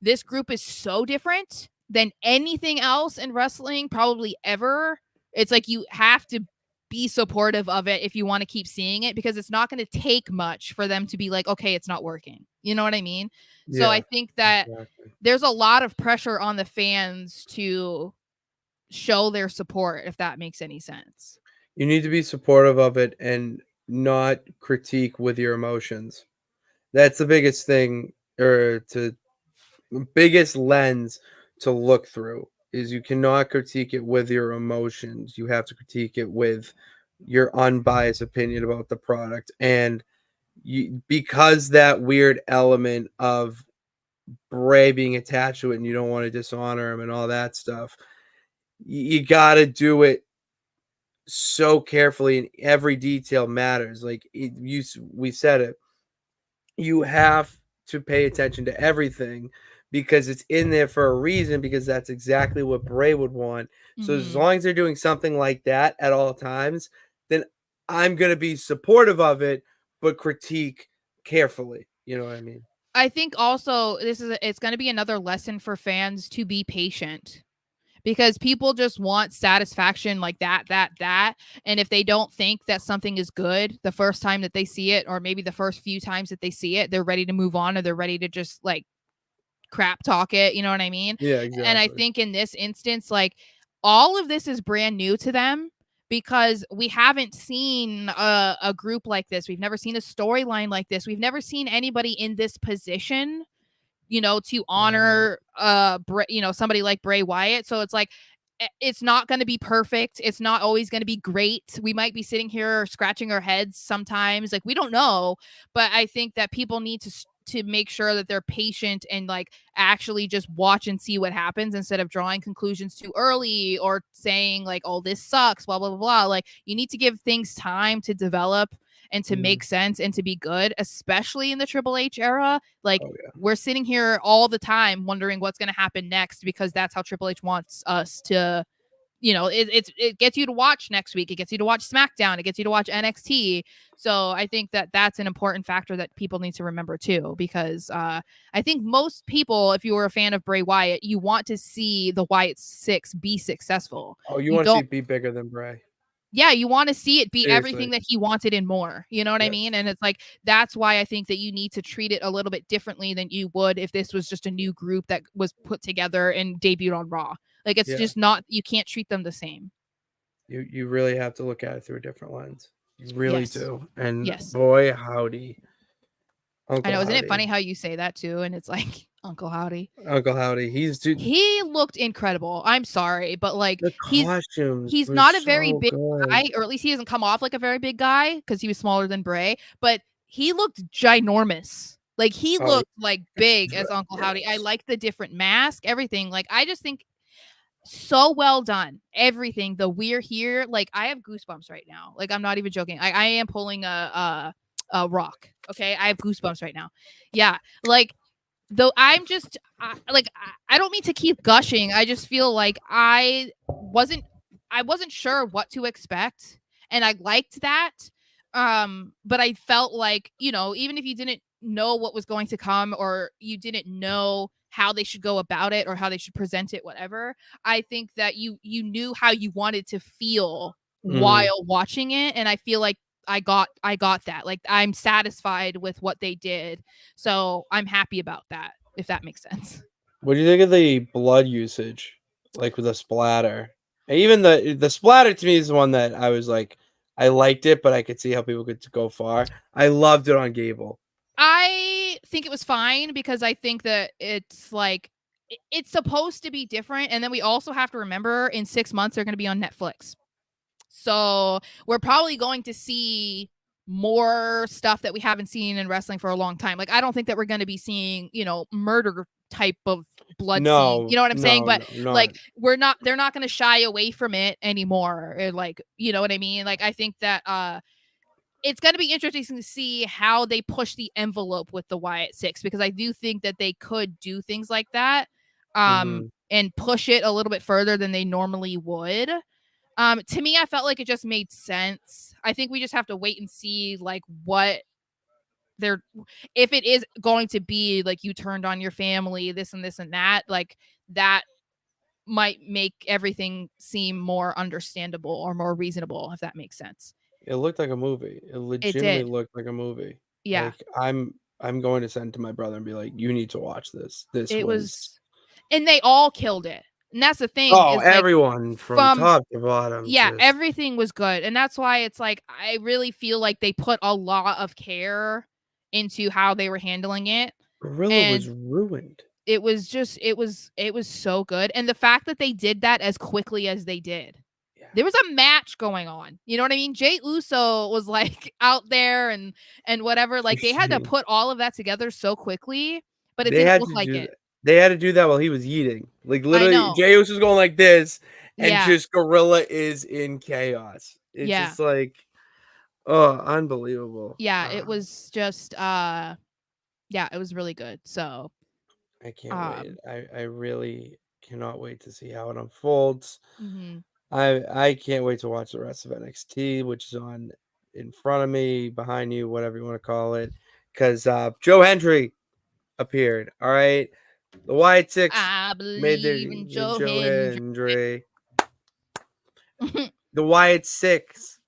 this group is so different than anything else in wrestling probably ever, it's like you have to be supportive of it if you want to keep seeing it, because it's not going to take much for them to be like, okay, it's not working, you know what I mean? So I Yeah. think that Exactly. there's a lot of pressure on the fans to show their support, if that makes any sense. You need to be supportive of it and not critique with your emotions. That's the biggest thing, or to biggest lens to look through is you cannot critique it with your emotions. You have to critique it with your unbiased opinion about the product. And because that weird element of Bray being attached to it and you don't want to dishonor him and all that stuff, you got to do it so carefully and every detail matters. Like we said it, you have to pay attention to everything because it's in there for a reason, because that's exactly what Bray would want. So as Mm-hmm. long as they're doing something like that at all times, then I'm going to be supportive of it, but critique carefully. You know what I mean? I think also it's going to be another lesson for fans to be patient, because people just want satisfaction, like that. And if they don't think that something is good the first time that they see it, or maybe the first few times that they see it, they're ready to move on, or they're ready to just like crap talk it, you know what I mean? Yeah, And I exactly. think in this instance, like all of this is brand new to them because we haven't seen a group like this. We've never seen a storyline like this. We've never seen anybody in this position, you know, to Yeah. honor you know, somebody like Bray Wyatt. So it's like it's not going to be perfect. It's not always going to be great. We might be sitting here scratching our heads sometimes. Like we don't know, but I think that people need to make sure that they're patient and like actually just watch and see what happens instead of drawing conclusions too early or saying like, oh, this sucks, blah blah blah blah. Like you need to give things time to develop and to Mm. make sense and to be good, especially in the Triple H era. Like Oh yeah. we're sitting here all the time wondering what's going to happen next because that's how Triple H wants us to, you know, it gets you to watch next week. It gets you to watch SmackDown. It gets you to watch NXT. So I think that that's an important factor that people need to remember too, because I think most people, if you were a fan of Bray Wyatt, you want to see the Wyatt Six be successful. Oh, you You want to see don't it be bigger than Bray? Yeah, you want to see it be everything Seriously. that he wanted and more. You know what I mean? Yes. And it's like that's why I think that you need to treat it a little bit differently than you would if this was just a new group that was put together and debuted on Raw. Like it's Yeah. just not you can't treat them the same. You really have to look at it through a different lens. You really Yes. do. And Yes. boy, howdy. I Uncle know, isn't it Howdy. funny how you say that too? And it's like Uncle Howdy. Uncle Howdy. He's dude, He looked incredible. I'm sorry, but like the costumes he's were not a very so big good. guy, or at least he doesn't come off like a very big guy because he was smaller than Bray, but he looked ginormous. Like he Oh, looked like big as Uncle Howdy. I yes. like the different mask, everything. Like I just think so well done. Everything. The we're here. Like I have goosebumps right now. Like I'm not even joking. I am pulling a rock. Okay, I have goosebumps right now. Yeah, like though I'm just I don't mean to keep gushing. I just feel like wasn't I wasn't sure what to expect, and I liked that. But I felt like, even if you didn't know what was going to come, or you didn't know how they should go about it or how they should present it, whatever, I think that you knew how you wanted to feel Mhm. while watching it, and I feel like I got that. Like I'm satisfied with what they did. So I'm happy about that, if that makes sense. What do you think of the blood usage? Like with the splatter? And even the splatter to me is the one that I was like, I liked it, but I could see how people could go far. I loved it on Gable. I think it was fine because I think that it's like it's supposed to be different. And then we also have to remember in 6 months they're going to be on Netflix. So we're probably going to see more stuff that we haven't seen in wrestling for a long time. Like I don't think that we're going to be seeing, murder type of blood scene. You No, know what I'm saying? no, But no, not like they're not going to shy away from it anymore. Or, like, you know what I mean? Like I think that it's going to be interesting to see how they push the envelope with the Wyatt Six, because I do think that they could do things like that, mhm. and push it a little bit further than they normally would. To me, I felt like it just made sense. I think we just have to wait and see like what they're if it is going to be like you turned on your family, this and that, like that might make everything seem more understandable or more reasonable, if that makes sense. It looked like a movie. It It legitimately did. looked like a movie. Yeah. Like I'm going to send to my brother and be like, "You need to watch this. This It was." was and they all killed it. And that's the thing Oh, is like everyone from from top to bottom yeah, just everything was good. And that's why it's like I really feel like they put a lot of care into how they were handling it. Gorilla And was ruined. it was just it was so good. And the fact that they did that as quickly as they did. Yeah. There was a match going on. You know what I mean? Jay Uso was like out there and whatever. Like they had to put all of that together so quickly, but it They didn't had look to like do it. that. They had to do that while he was eating. Like, I literally, know. Jey Uso was going like this, and Yeah. just Gorilla is in chaos. It's Yeah. just like, oh, unbelievable. Yeah, it was just yeah, it was really good. So, I can't wait. um I really cannot wait to see how it unfolds. mhm. I can't wait to watch the rest of NXT, which is on in front of me, behind you, whatever you want to call it. Because Joe Hendry appeared. All right. The Wyatt Six I made their believe in made Joe Joe Hendry. Hendry. The Wyatt Six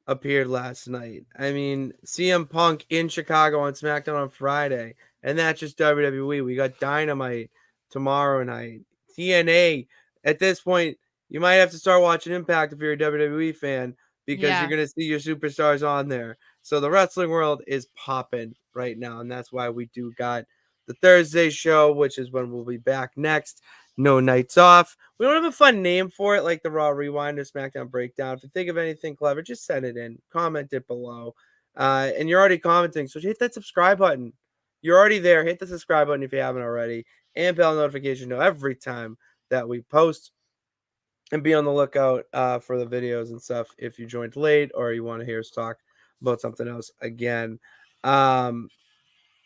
appeared last night. I mean, CM Punk in Chicago on SmackDown on Friday, and that's just WWE. We got Dynamite tomorrow night. TNA. At this point, you might have to start watching Impact if you're a WWE fan, because you're Yeah. gonna see your superstars on there. So the wrestling world is popping right now, and that's why we do got the Thursday show, which is when we'll be back next. No nights off. We don't have a fun name for it, like the Raw Rewind or SmackDown Breakdown. If you think of anything clever, just send it in. Comment it below. And you're already commenting, so hit that subscribe button. You're already there. Hit the subscribe button if you haven't already, and bell notification to every time that we post. And be on the lookout for the videos and stuff if you joined late or you want to hear us talk about something else again. Um,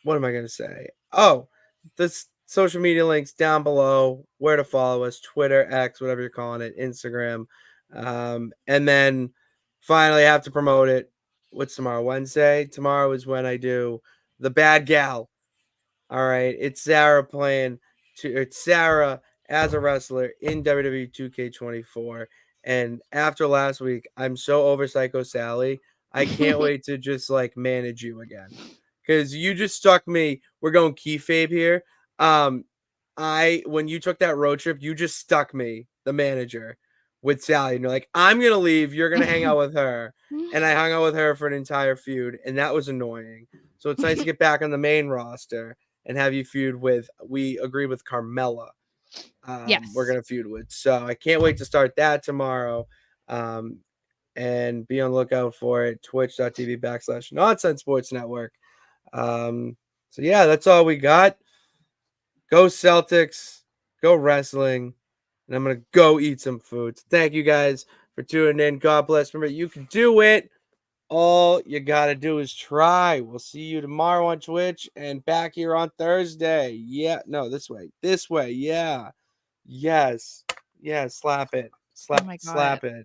what am I going to say? Oh, the social media links down below, where to follow us, Twitter, X, whatever you're calling it, Instagram. And then finally, I have to promote it. What's tomorrow? Wednesday? Tomorrow is when I do the Bad Gal. All right. It's Sara playing, it's Sara as a wrestler in WWE 2K24. And after last week, I'm so over Psycho Sally. I can't wait to just like manage you again. Cause you just stuck me. We're going keyfabe here. Um, when you took that road trip, you just stuck me, the manager, with Sally. And you're like, I'm gonna leave, you're gonna hang out with her. And I hung out with her for an entire feud, and that was annoying. So it's nice to get back on the main roster and have you feud with, we agreed with Carmella. We're Yes. gonna feud with. So I can't wait to start that tomorrow. Um, and be on the lookout for it. Twitch.tv/Nonsense Sports Network. So yeah, that's all we got. Go Celtics, go wrestling, and I'm gonna go eat some food. So thank you guys for tuning in. God bless. Remember, you can do it. All you gotta do is try. We'll see you tomorrow on Twitch and back here on Thursday. Yeah, no, this way. This way, yeah. Yes. Yeah, slap it. Oh Slap my god. slap it.